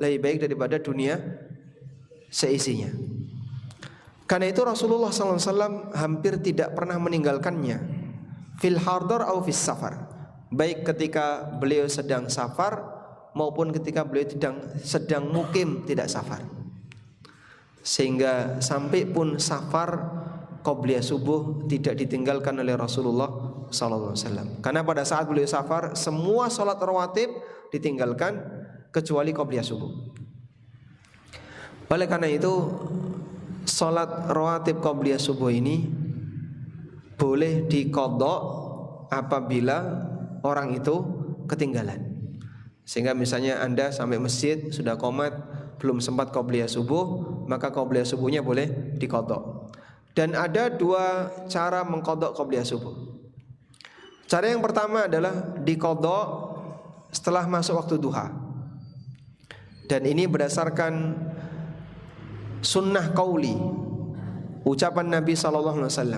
lebih baik daripada dunia seisinya. Karena itu Rasulullah SAW hampir tidak pernah meninggalkannya fil hardar au fis safar, baik ketika beliau sedang safar maupun ketika beliau sedang mukim tidak safar. Sehingga sampai pun safar, qobliyah subuh tidak ditinggalkan oleh Rasulullah SAW. Karena pada saat beliau safar, semua sholat rawatib ditinggalkan kecuali qobliyah subuh. Oleh karena itu, sholat rawatib qobliyah subuh ini boleh diqadha apabila orang itu ketinggalan. Sehingga misalnya Anda sampai masjid sudah qomat, belum sempat qobliyah subuh, maka qobliyah subuhnya boleh diqadha. Dan ada 2 cara mengqadha qobliyah subuh. Cara yang pertama adalah diqadha setelah masuk waktu duha. Dan ini berdasarkan sunnah qauli, ucapan Nabi SAW.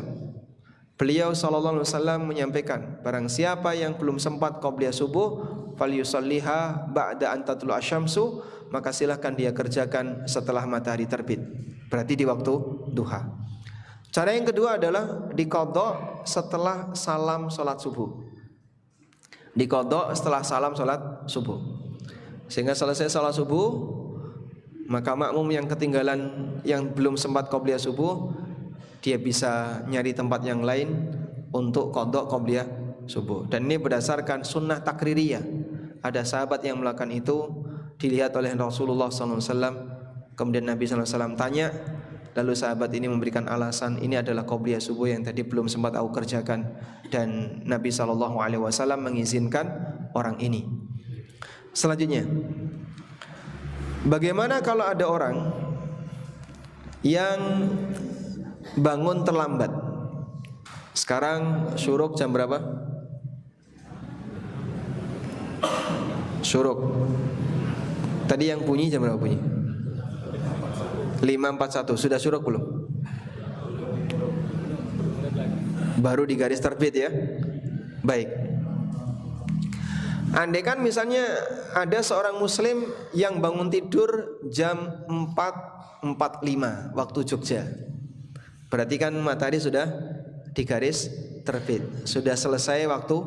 Beliau SAW menyampaikan, barang siapa yang belum sempat qobliyah subuh, falyusalliha ba'da an tatlu asyamsu, maka silahkan dia kerjakan setelah matahari terbit, berarti di waktu duha. Cara yang kedua adalah diqadha setelah salam sholat subuh. Diqadha setelah salam sholat subuh, sehingga selesai sholat subuh, maka makmum yang ketinggalan, yang belum sempat qobliyah subuh, dia bisa nyari tempat yang lain untuk qadha qobliyah subuh. Dan ini berdasarkan sunnah takririyah. Ada sahabat yang melakukan itu, dilihat oleh Rasulullah SAW. Kemudian Nabi SAW tanya, lalu sahabat ini memberikan alasan, ini adalah qobliyah subuh yang tadi belum sempat aku kerjakan. Dan Nabi SAW mengizinkan orang ini. Selanjutnya, bagaimana kalau ada orang yang bangun terlambat? Sekarang syuruk jam berapa? Syuruk tadi yang bunyi jam berapa bunyi? 5.41. Sudah syuruk belum? Baru di garis terbit ya. Baik. Andaikan misalnya ada seorang muslim yang bangun tidur jam 4.45 waktu Jogja, berarti kan matahari sudah di garis terbit, sudah selesai waktu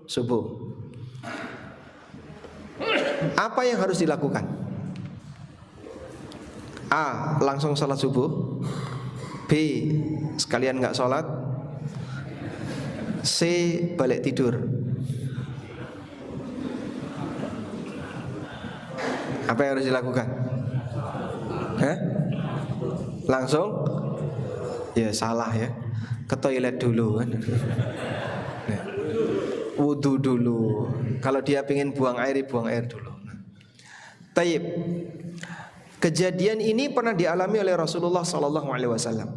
subuh. Apa yang harus dilakukan? A. Langsung sholat subuh, B. Sekalian nggak sholat, C. Balik tidur. Apa yang harus dilakukan? Langsung? Ya salah ya. Ke toilet dulu kan. Wudu dulu. Kalau dia pengen buang air dulu. Taib. Kejadian ini pernah dialami oleh Rasulullah SAW.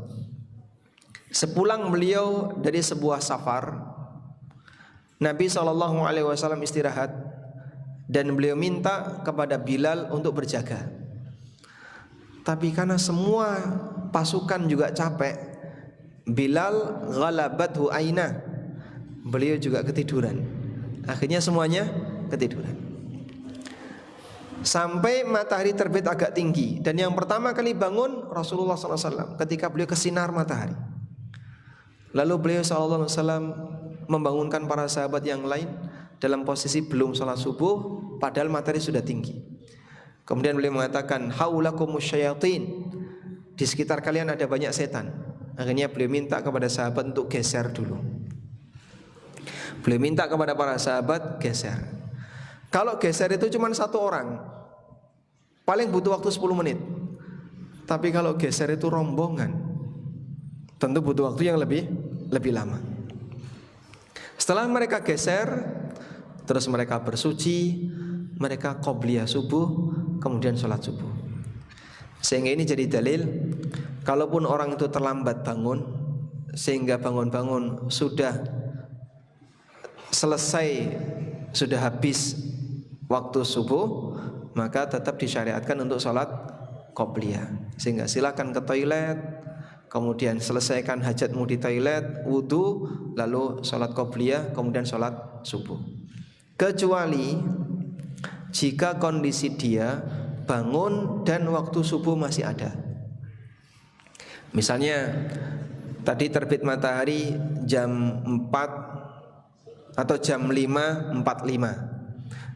Sepulang beliau dari sebuah safar, Nabi SAW istirahat dan beliau minta kepada Bilal untuk berjaga. Tapi karena semua pasukan juga capek, Bilal ghalabathu aina, beliau juga ketiduran. Akhirnya semuanya ketiduran. Sampai matahari terbit agak tinggi. Dan yang pertama kali bangun Rasulullah SAW ketika beliau ke sinar matahari. Lalu beliau SAW membangunkan para sahabat yang lain dalam posisi belum sholat subuh, padahal matahari sudah tinggi. Kemudian beliau mengatakan, haulakumus syayatin, di sekitar kalian ada banyak setan. Akhirnya beliau minta kepada sahabat untuk geser dulu. Beliau minta kepada para sahabat geser. Kalau geser itu cuma satu orang, paling butuh waktu 10 menit. Tapi kalau geser itu rombongan, tentu butuh waktu yang lebih lama. Setelah mereka geser, terus mereka bersuci, mereka qobliyah subuh, kemudian sholat subuh. Sehingga ini jadi dalil, kalaupun orang itu terlambat bangun, sehingga bangun-bangun sudah selesai, sudah habis waktu subuh, maka tetap disyariatkan untuk sholat qobliyah. Sehingga silakan ke toilet, kemudian selesaikan hajatmu di toilet, wudu, lalu sholat qobliyah, kemudian sholat subuh. Kecuali jika kondisi dia bangun dan waktu subuh masih ada. Misalnya tadi terbit matahari jam 4 atau jam 5.45.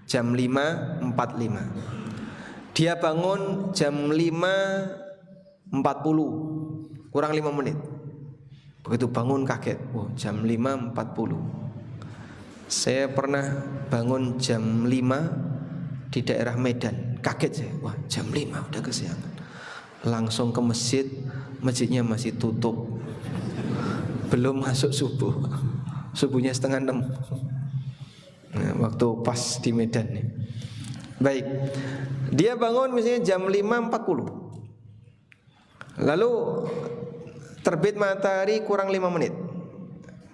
Jam 5.45. Dia bangun jam 5.40, kurang 5 menit. Begitu bangun kaget, jam 5.40. Saya pernah bangun jam 5 di daerah Medan. Kaget saya, jam 5 udah kesiangan. Langsung ke masjid, masjidnya masih tutup, belum masuk subuh. Subuhnya 5:30. Waktu pas di Medan nih. Baik, dia bangun misalnya jam 5.40, lalu terbit matahari kurang 5 menit.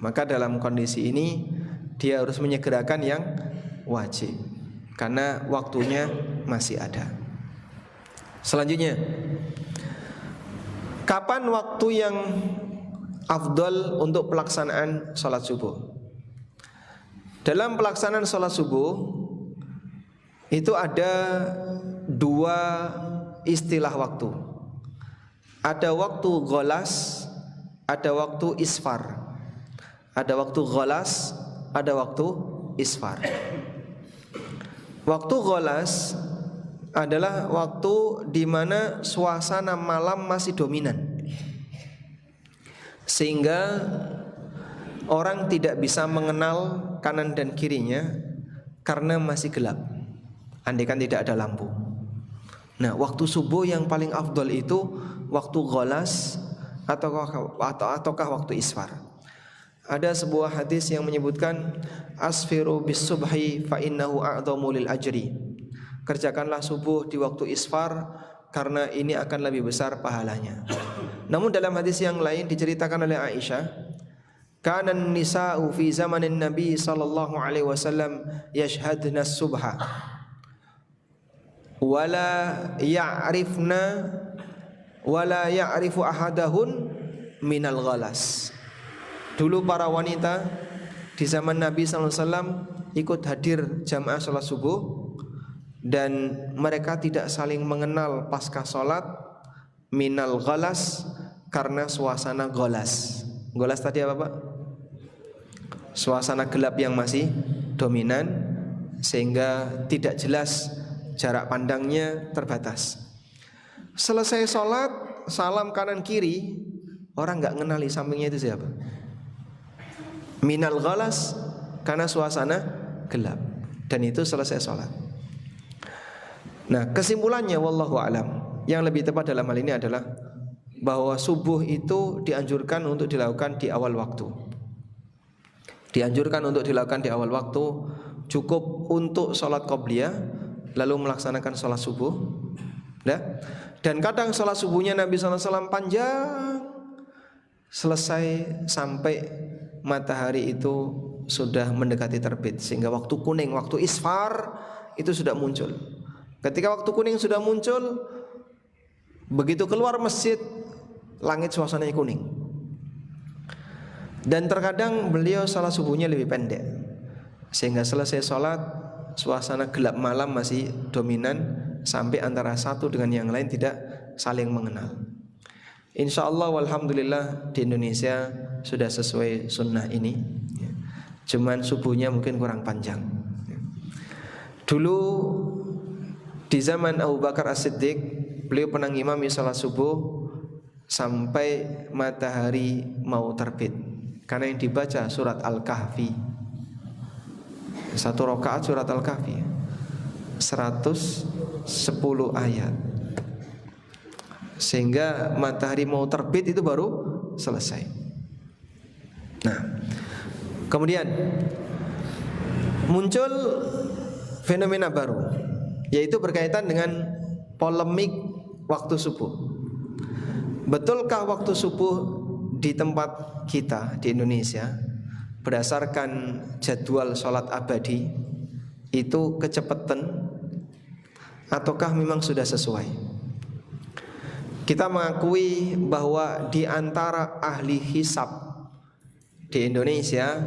Maka dalam kondisi ini dia harus menyegerakan yang wajib, karena waktunya masih ada. Selanjutnya, kapan waktu yang afdal untuk pelaksanaan sholat subuh? Dalam pelaksanaan sholat subuh itu ada 2 istilah waktu. Ada waktu gholas, ada waktu isfar. Ada waktu gholas, ada waktu isfar. Waktu gholas adalah waktu di mana suasana malam masih dominan, sehingga orang tidak bisa mengenal kanan dan kirinya karena masih gelap, andaikan tidak ada lampu. Nah, waktu subuh yang paling afdol itu waktu gholas ataukah waktu isfar. Ada sebuah hadis yang menyebutkan asfiru bis subhi fa innahu a'dhamu lil ajri. Kerjakanlah subuh di waktu isfar karena ini akan lebih besar pahalanya. Namun dalam hadis yang lain diceritakan oleh Aisyah, kana nisa'u fi zamanin Nabi sallallahu alaihi wasallam yashhadna subha wala ya'rifu ahadahun minal ghalas. Dulu para wanita di zaman Nabi sallallahu alaihi wasallam ikut hadir jamaah salat subuh dan mereka tidak saling mengenal pasca salat minal ghalas karena suasana ghalas. Ghalas tadi apa, Pak? Suasana gelap yang masih dominan sehingga tidak jelas, jarak pandangnya terbatas. Selesai sholat, salam kanan kiri, orang nggak ngenali sampingnya itu siapa. Minal ghalas, karena suasana gelap. Dan itu selesai sholat. Nah, kesimpulannya wallahu alam, yang lebih tepat dalam hal ini adalah bahwa subuh itu dianjurkan untuk dilakukan di awal waktu. Dianjurkan untuk dilakukan di awal waktu, cukup untuk sholat qobliyah, lalu melaksanakan sholat subuh. Dan kadang sholat subuhnya Nabi SAW panjang, selesai sampai matahari itu sudah mendekati terbit, sehingga waktu kuning, waktu isfar itu sudah muncul. Ketika waktu kuning sudah muncul, begitu keluar masjid, langit suasananya kuning. Dan terkadang beliau sholat subuhnya lebih pendek, sehingga selesai sholat suasana gelap malam masih dominan, sampai antara satu dengan yang lain tidak saling mengenal. Insya Allah walhamdulillah di Indonesia sudah sesuai sunnah ini. Cuman subuhnya mungkin kurang panjang. Dulu di zaman Abu Bakar As-Siddiq, beliau pernah ngimami salat subuh sampai matahari mau terbit, karena yang dibaca surat Al-Kahfi. Satu rakaat surat Al-Kahfi 110 ayat, sehingga matahari mau terbit itu baru selesai. Nah, kemudian muncul fenomena baru, yaitu berkaitan dengan polemik waktu subuh. Betulkah waktu subuh di tempat kita di Indonesia berdasarkan jadwal sholat abadi itu kecepatan, ataukah memang sudah sesuai? Kita mengakui bahwa di antara ahli hisab di Indonesia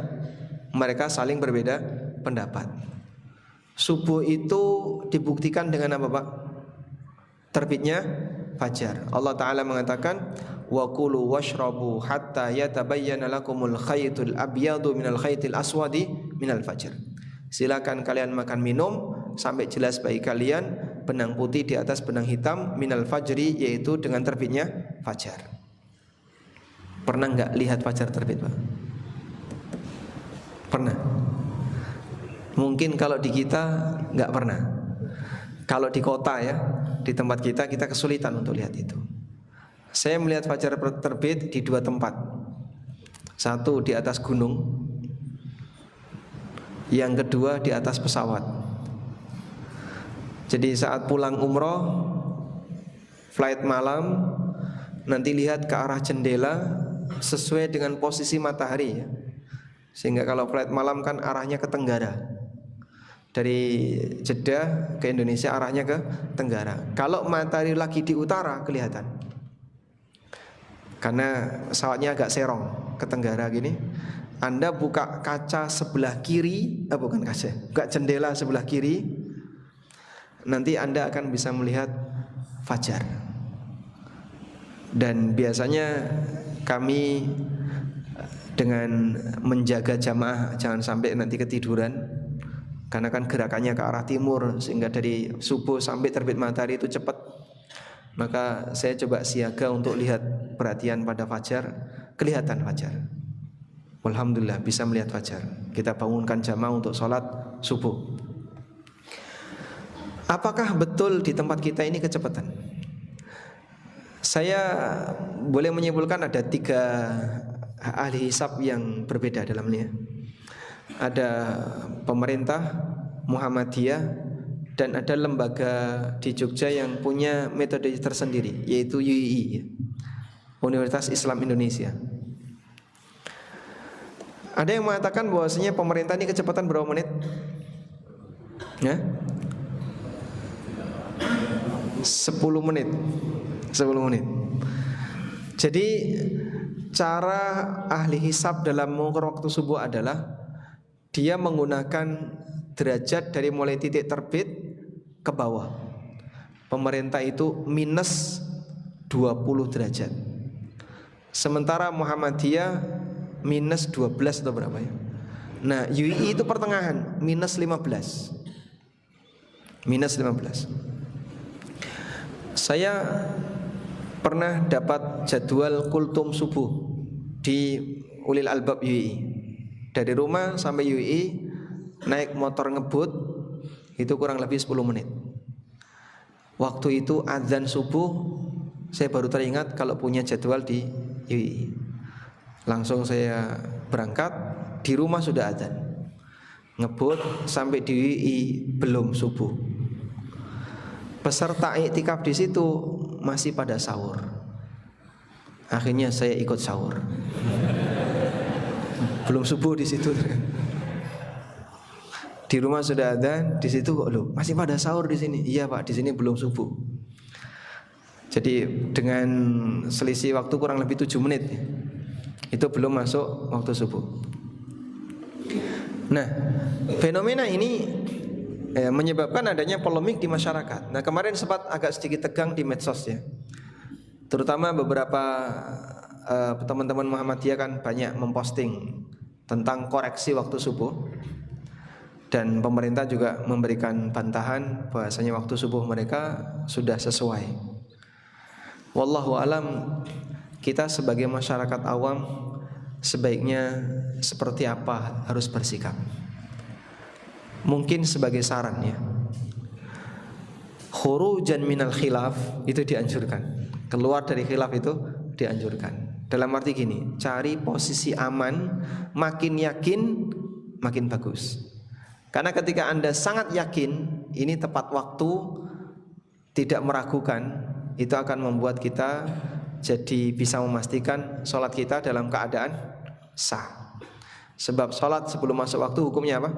mereka saling berbeda pendapat. Subuh itu dibuktikan dengan apa, Pak? Terbitnya fajar. Allah Ta'ala mengatakan, wa kulu washrabu hatta yatabayyana lakumul khaytul abyadu minal khaytil aswadi minal fajr. Silakan kalian makan minum sampai jelas bagi kalian benang putih di atas benang hitam minal fajri, yaitu dengan terbitnya fajar. Pernah nggak lihat fajar terbit, Pak? Pernah? Mungkin kalau di kita nggak pernah. Kalau di kota ya, di tempat kita kesulitan untuk lihat itu. Saya melihat fajar terbit di dua tempat. Satu di atas gunung, yang kedua di atas pesawat. Jadi saat pulang umroh, flight malam, nanti lihat ke arah jendela sesuai dengan posisi matahari ya. Sehingga kalau flight malam kan arahnya ke tenggara. Dari Jeddah ke Indonesia arahnya ke tenggara. Kalau matahari lagi di utara kelihatan, karena pesawatnya agak serong ke tenggara gini. Anda buka kaca sebelah kiri, bukan kaca, buka jendela sebelah kiri, nanti Anda akan bisa melihat fajar. Dan biasanya kami dengan menjaga jamaah jangan sampai nanti ketiduran, karena kan gerakannya ke arah timur, sehingga dari subuh sampai terbit matahari itu cepat. Maka saya coba siaga untuk lihat, perhatian pada fajar, kelihatan fajar. Alhamdulillah bisa melihat fajar. Kita bangunkan jamaah untuk sholat subuh. Apakah betul di tempat kita ini kecepatan? Saya boleh menyimpulkan ada 3 ahli hisab yang berbeda dalam ini. Ada pemerintah Muhammadiyah dan ada lembaga di Jogja yang punya metode tersendiri, yaitu UII, Universitas Islam Indonesia. Ada yang mengatakan bahwasanya pemerintah ini kecepatan berapa menit? Ya? 10 menit. 10 menit. Jadi cara ahli hisab dalam mengukur waktu subuh adalah dia menggunakan derajat dari mulai titik terbit ke bawah. Pemerintah itu minus 20 derajat. Sementara Muhammadiyah minus 12 atau berapa ya. Nah UI itu pertengahan, minus 15. Minus 15. Saya pernah dapat jadwal kultum subuh di Ulil Albab UI. Dari rumah sampai UI naik motor ngebut itu kurang lebih 10 menit. Waktu itu azan subuh, saya baru teringat kalau punya jadwal di UI. Langsung saya berangkat, di rumah sudah azan. Ngebut sampai di UI belum subuh. Peserta iktikaf di situ masih pada sahur. Akhirnya saya ikut sahur. Belum subuh di situ. Di rumah sudah adzan, di situ kok loh masih pada sahur di sini. Iya Pak, di sini belum subuh. Jadi dengan selisih waktu kurang lebih 7 menit. Itu belum masuk waktu subuh. Nah, fenomena ini menyebabkan adanya polemik di masyarakat. Nah, kemarin sempat agak sedikit tegang di medsos ya. Terutama beberapa teman-teman Muhammadiyah kan banyak memposting tentang koreksi waktu subuh. Dan pemerintah juga memberikan bantahan bahwasanya waktu subuh mereka sudah sesuai. Wallahu alam, kita sebagai masyarakat awam sebaiknya seperti apa harus bersikap. Mungkin sebagai saran ya, khurujan minal khilaf itu dianjurkan. Keluar dari khilaf itu dianjurkan. Dalam arti gini, cari posisi aman, makin yakin makin bagus. Karena ketika Anda sangat yakin ini tepat waktu, tidak meragukan, itu akan membuat kita jadi bisa memastikan sholat kita dalam keadaan sah. Sebab sholat sebelum masuk waktu hukumnya apa?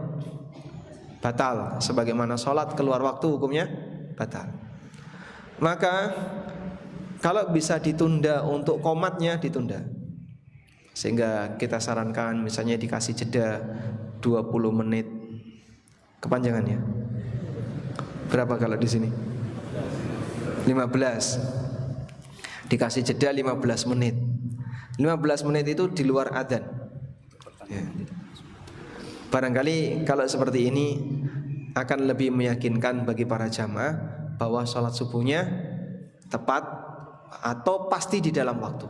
Batal. Sebagaimana sholat keluar waktu hukumnya batal. Maka kalau bisa ditunda untuk qomatnya ditunda. Sehingga kita sarankan misalnya dikasih jeda 20 menit. Kepanjangannya berapa kalau di sini? 15. Dikasih jeda 15 menit. 15 menit itu di luar adzan. Ya. Barangkali kalau seperti ini akan lebih meyakinkan bagi para jamaah bahwa sholat subuhnya tepat atau pasti di dalam waktu.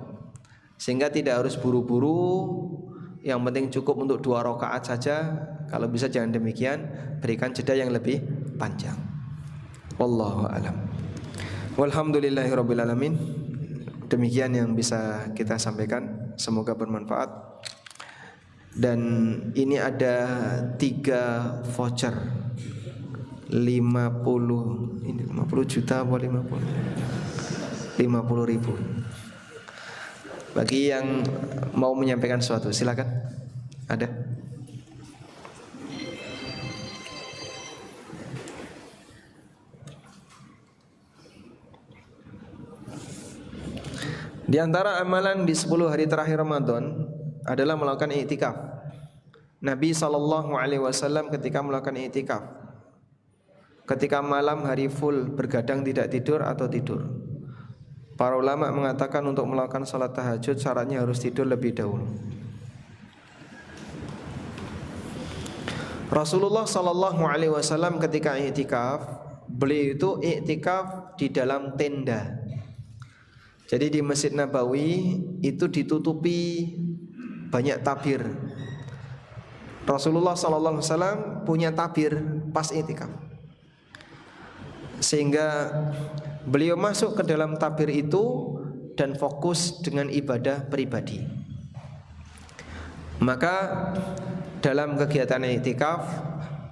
Sehingga tidak harus buru-buru. Yang penting cukup untuk 2 rakaat saja. Kalau bisa jangan demikian, berikan jeda yang lebih panjang. Wallahu a'lam. Walhamdulillahirabbil alamin. Demikian yang bisa kita sampaikan, semoga bermanfaat. Dan ini ada 3 voucher 50 juta atau 50 ribu. Bagi yang mau menyampaikan sesuatu, silakan. Ada? Di antara amalan di 10 hari terakhir Ramadan adalah melakukan i'tikaf. Nabi SAW ketika melakukan i'tikaf, ketika malam hari full bergadang tidak tidur atau tidur. Para ulama mengatakan untuk melakukan salat tahajud syaratnya harus tidur lebih dahulu. Rasulullah SAW ketika i'tikaf, beliau itu i'tikaf di dalam tenda. Jadi di Masjid Nabawi itu ditutupi banyak tabir. Rasulullah SAW punya tabir pas i'tikaf, sehingga beliau masuk ke dalam tabir itu dan fokus dengan ibadah pribadi. Maka dalam kegiatan i'tikaf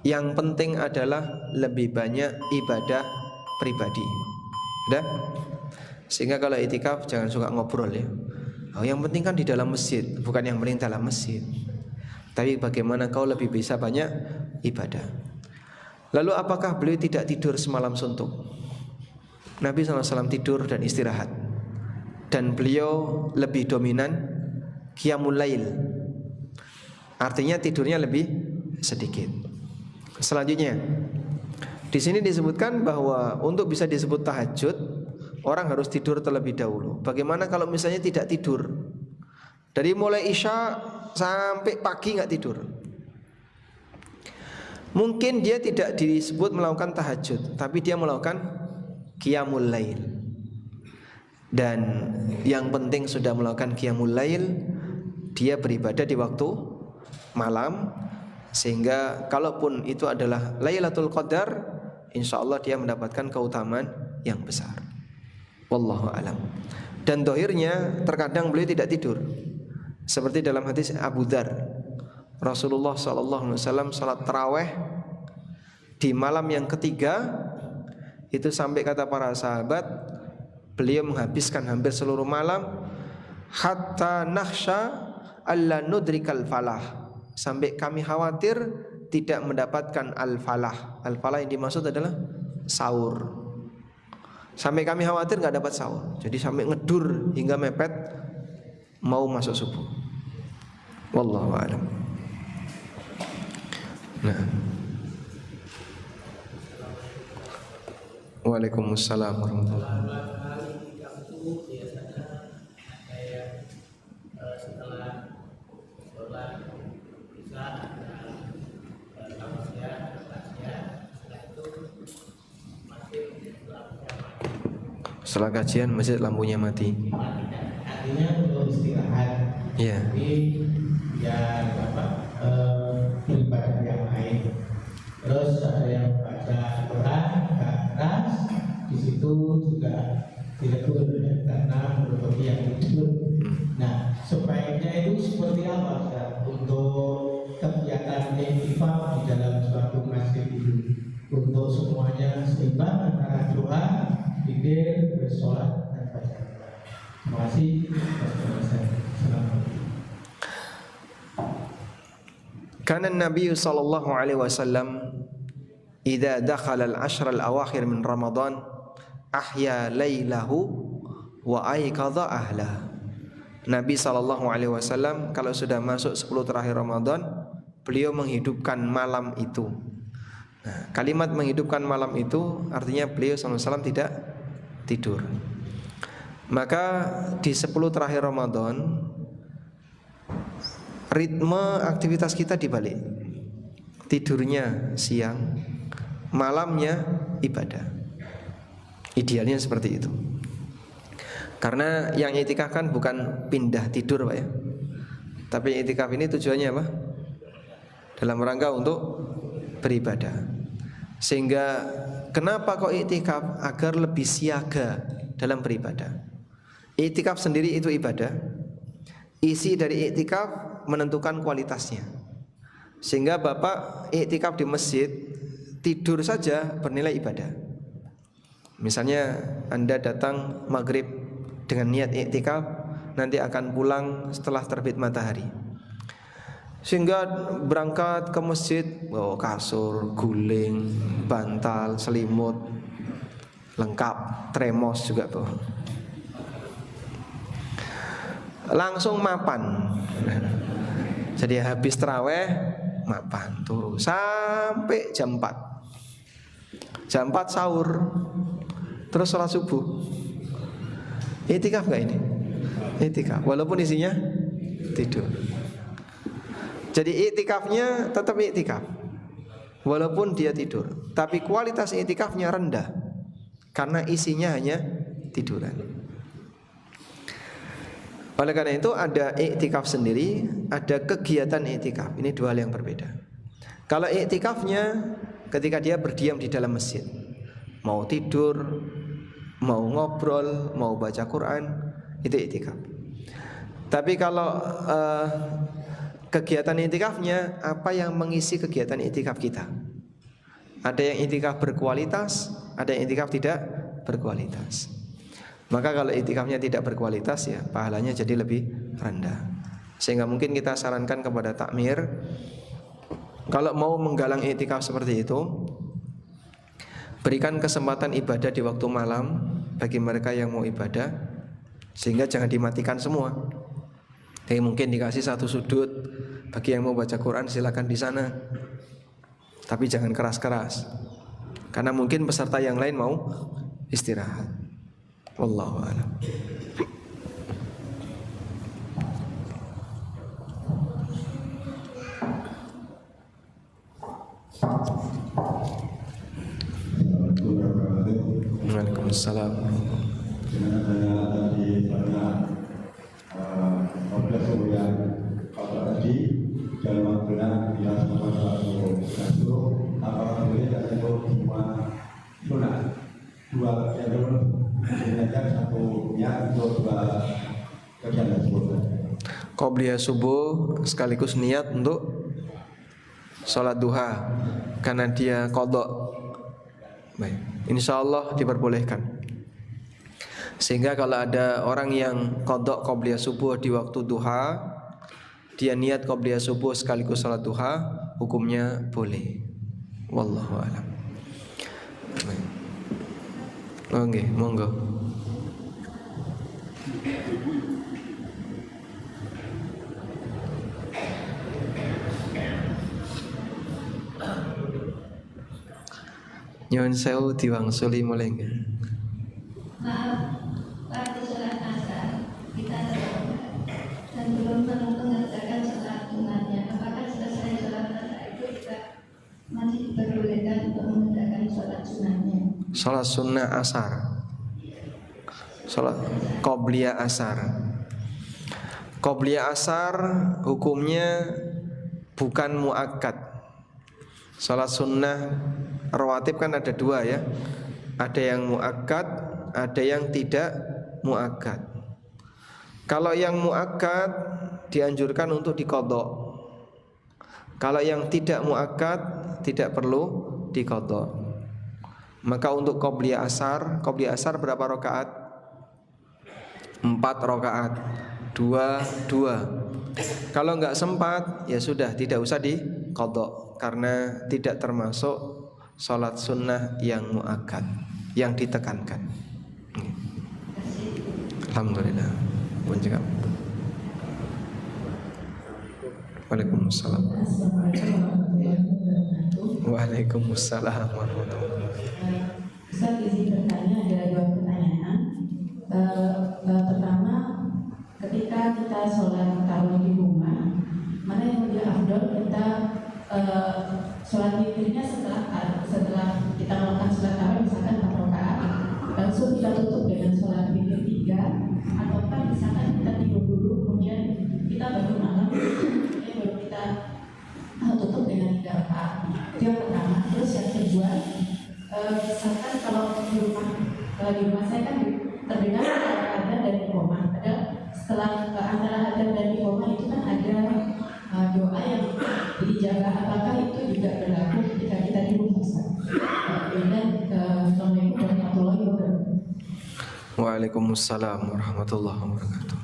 yang penting adalah lebih banyak ibadah pribadi. Udah? Sehingga kalau i'tikaf jangan suka ngobrol ya. Oh, yang penting kan di dalam masjid, bukan yang penting dalam masjid. Tapi bagaimana kau lebih bisa banyak ibadah. Lalu apakah beliau tidak tidur semalam suntuk? Nabi SAW tidur dan istirahat. Dan beliau lebih dominan qiyamul lail. Artinya tidurnya lebih sedikit. Selanjutnya, di sini disebutkan bahwa untuk bisa disebut tahajud, orang harus tidur terlebih dahulu. Bagaimana kalau misalnya tidak tidur? Dari mulai isya sampai pagi nggak tidur. Mungkin dia tidak disebut melakukan tahajud, tapi dia melakukan qiyamul lail. Dan yang penting sudah melakukan qiyamul lail, dia beribadah di waktu malam, sehingga kalaupun itu adalah Lailatul Qadar, insyaallah dia mendapatkan keutamaan yang besar. Wallahu alam. Dan dohirnya terkadang beliau tidak tidur, seperti dalam hadis Abu Dzar, Rasulullah SAW salat taraweh di malam yang ketiga itu sampai kata para sahabat, beliau menghabiskan hampir seluruh malam, hatta nakhsha alla nudrikal falah, sampai kami khawatir tidak mendapatkan al-falah. Al-falah yang dimaksud adalah sahur. Sampai kami khawatir nggak dapat sahur. Jadi sampai ngedur hingga mepet mau masuk subuh. Wallahu a'lam. Nah. Waalaikumsalam warahmatullahi wabarakatuh. Setelah kajian masjid lampunya mati. Artinya untuk istirahat. Iya. Jadi ya beribadah yang lain. Terus ada yang baca Quran agak keras, di situ juga tidak boleh karena merupakan yang tidur. Nah, sebaiknya itu seperti apa Ustaz untuk kegiatan iktikaf di dalam suatu masjid itu, untuk semuanya seimbang antara doa, zikir, bersolat dan baca. Terima kasih. Assalamualaikum. Kana Nabi sallallahu alaihi wasallam idza dakhala al-ashr al-awakhir min Ramadan ahya lailahu wa aiqadha ahla. Nabi sallallahu alaihi wasallam kalau sudah masuk 10 terakhir Ramadan, beliau menghidupkan malam itu. Nah, kalimat menghidupkan malam itu artinya beliau sallallahu alaihi wasallam tidak tidur. Maka di 10 terakhir Ramadan ritme aktivitas kita dibalik. Tidurnya siang, malamnya ibadah. Idealnya seperti itu. Karena yang i'tikaf kan bukan pindah tidur Pak ya. Tapi i'tikaf ini tujuannya apa? Dalam rangka untuk beribadah. Sehingga kenapa kok i'tikaf? Agar lebih siaga dalam beribadah. I'tikaf sendiri itu ibadah. Isi dari i'tikaf menentukan kualitasnya. Sehingga Bapak i'tikaf di masjid, tidur saja bernilai ibadah. Misalnya Anda datang maghrib dengan niat i'tikaf, nanti akan pulang setelah terbit matahari. Sehingga berangkat ke masjid, kasur, guling, bantal, selimut, lengkap, tremos juga tuh. Langsung mapan. Jadi habis taraweh mapan turu sampai jam 4. Jam 4 sahur. Terus sholat subuh. I'tikaf gak ini? I'tikaf, walaupun isinya tidur. Jadi i'tikafnya tetap i'tikaf, walaupun dia tidur. Tapi kualitas i'tikafnya rendah, karena isinya hanya tiduran. Oleh karena itu ada i'tikaf sendiri, ada kegiatan i'tikaf. Ini dua hal yang berbeda. Kalau i'tikafnya ketika dia berdiam di dalam masjid, mau tidur, mau ngobrol, mau baca Quran, itu i'tikaf. Tapi kalau kegiatan i'tikafnya, apa yang mengisi kegiatan i'tikaf kita? Ada yang i'tikaf berkualitas, ada yang i'tikaf tidak berkualitas. Maka kalau i'tikafnya tidak berkualitas, ya pahalanya jadi lebih rendah. Sehingga mungkin kita sarankan kepada takmir, kalau mau menggalang i'tikaf seperti itu, berikan kesempatan ibadah di waktu malam bagi mereka yang mau ibadah, sehingga jangan dimatikan semua. Jadi mungkin dikasih satu sudut, bagi yang mau baca Quran silakan di sana, tapi jangan keras-keras, karena mungkin peserta yang lain mau istirahat. Wallahu a'lam. Waalaikumsalam. banyak kompleks yang kalau tadi dalam benar dia sama suatu kasur apakah boleh dan itu cuma dua yang dulu satu niat untuk dua kerjaan tersebut. Qobliyah subuh sekaligus niat untuk sholat duha karena dia qadha. Baik, insyaallah diperbolehkan. Sehingga kalau ada orang yang qadha qobliyah subuh di waktu duha, dia niat qobliyah subuh sekaligus sholat duha, hukumnya boleh. Wallahu a'lam. Baik. Oke, monggo. Nyuwun sewu diwangsuli mulai nggih. Maaf, waktu sholat asar kita terlambat dan belum mengerjakan sholat sunatnya. Apakah selesai sholat asar itu juga masih diperbolehkan untuk mengerjakan sholat sunatnya? Sholat sunnah asar, sholat qobliyah asar. Qobliyah asar hukumnya bukan muakkad. Sholat sunnah rawatib kan ada dua ya, ada yang muakkad, ada yang tidak muakkad. Kalau yang muakkad dianjurkan untuk diqadha. Kalau yang tidak muakkad tidak perlu diqadha. Maka untuk qobliyah asar berapa rakaat? 4 rakaat. 2. Kalau enggak sempat ya sudah tidak usah diqadha karena tidak termasuk sholat sunnah yang muakkad, yang ditekankan. Alhamdulillah. Waalaikumsalam. Waalaikumsalam warahmatullahi wabarakatuh. Ustaz izin bertanya, ada 2 pertanyaan. Pertama, ketika kita sholat tarawih di rumah, mana yang lebih afdol kita sholat witirnya setelah kita melakukan sholat tarawih misalkan 4 rakaat, langsung kita tutup dengan sholat witir 3, ataukah misalkan kita tidur dulu kemudian kita baru malam kemudian baru kita tutup dengan 3 rakaat. Itu yang pertama. Terus yang kedua, misalkan kalau di rumah saya kan terdengar ada dari iqamah. Ada setelah antara ada dan iqamah itu kan ada doa yang dijaga. Apakah itu juga berlaku ketika kita di rumah? Assalamualaikum warahmatullahi wabarakatuh. Waalaikumsalam warahmatullahi wabarakatuh.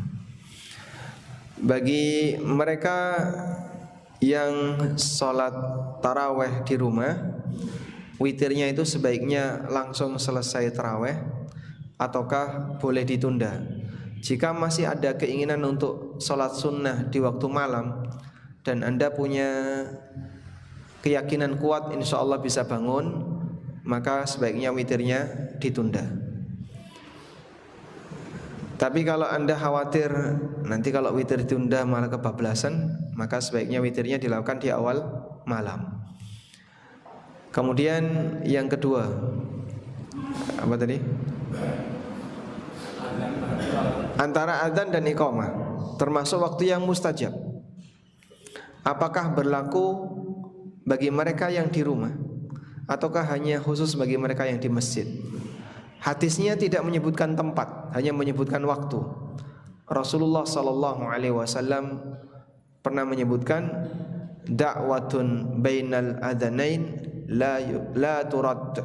Bagi mereka yang sholat taraweh di rumah, witirnya itu sebaiknya langsung selesai taraweh ataukah boleh ditunda. Jika masih ada keinginan untuk sholat sunnah di waktu malam dan Anda punya keyakinan kuat insya Allah bisa bangun, maka sebaiknya witirnya ditunda. Tapi kalau Anda khawatir nanti kalau witir ditunda malah kebablasan, maka sebaiknya witirnya dilakukan di awal malam. Kemudian yang kedua, apa tadi? Antara adzan dan iqamah, termasuk waktu yang mustajab. Apakah berlaku bagi mereka yang di rumah ataukah hanya khusus bagi mereka yang di masjid? Hadisnya tidak menyebutkan tempat, hanya menyebutkan waktu. Rasulullah SAW pernah menyebutkan da'watun bainal adzanain la turad.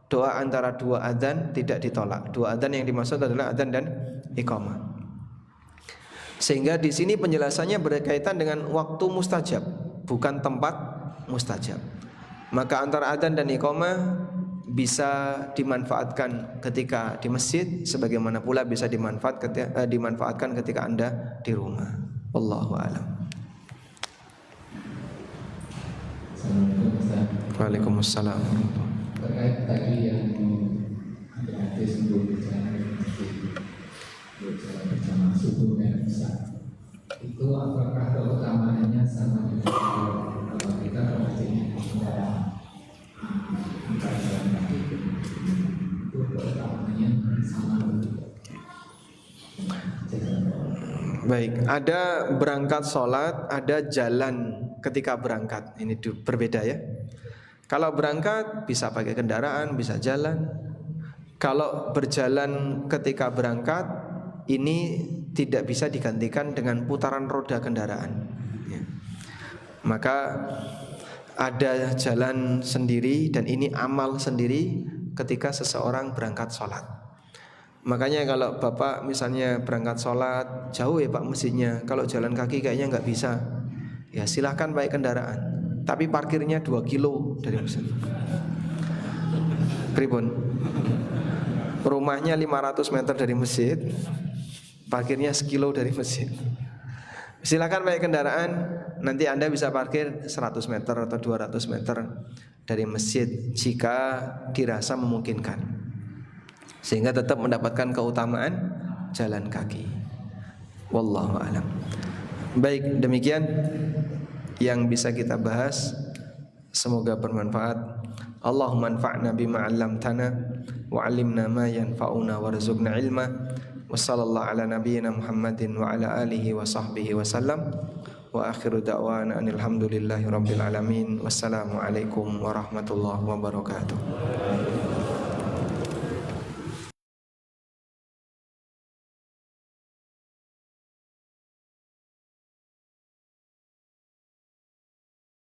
Doa antara 2 adzan tidak ditolak. 2 adzan yang dimaksud adalah adzan dan iqamah. Sehingga di sini penjelasannya berkaitan dengan waktu mustajab, bukan tempat mustajab. Maka antara adzan dan iqamah bisa dimanfaatkan ketika di masjid, sebagaimana pula bisa dimanfaatkan ketika Anda di rumah. Wallahu a'lam. Assalamualaikum Ustaz. Waalaikumsalam. Terkait tadi yang ada hadis untuk berjalan bersama subuh dan isya, itu apakah keutamaannya sama dengan kalau kita berjalan jalan kaki, itu keutamaannya sama? Baik, ada berangkat sholat, ada jalan ketika berangkat. Ini berbeda ya. Kalau berangkat bisa pakai kendaraan, bisa jalan. Kalau berjalan ketika berangkat, ini tidak bisa digantikan dengan putaran roda kendaraan ya. Maka ada jalan sendiri dan ini amal sendiri ketika seseorang berangkat sholat. Makanya kalau Bapak misalnya berangkat sholat, jauh ya Pak masjidnya, kalau jalan kaki kayaknya nggak bisa, ya silahkan pakai kendaraan, tapi parkirnya 2 kilo dari masjid. Pripun? Rumahnya 500 meter dari masjid, parkirnya 1 kilo dari masjid. Silakan pakai kendaraan, nanti Anda bisa parkir 100 meter atau 200 meter dari masjid jika dirasa memungkinkan, sehingga tetap mendapatkan keutamaan jalan kaki. Wallahu a'lam. Baik, demikian yang bisa kita bahas. Semoga bermanfaat. Allahumma anfa'na bima 'allamtana wa 'allimna ma yanfa'una warzuqna ilma. Wassallallahu ala nabiyyina Muhammadin wa ala alihi wa sahbihi wa sallam. Wa akhiru da'wana alhamdulillahi rabbil alamin. Wassalamu alaikum warahmatullahi wabarakatuh.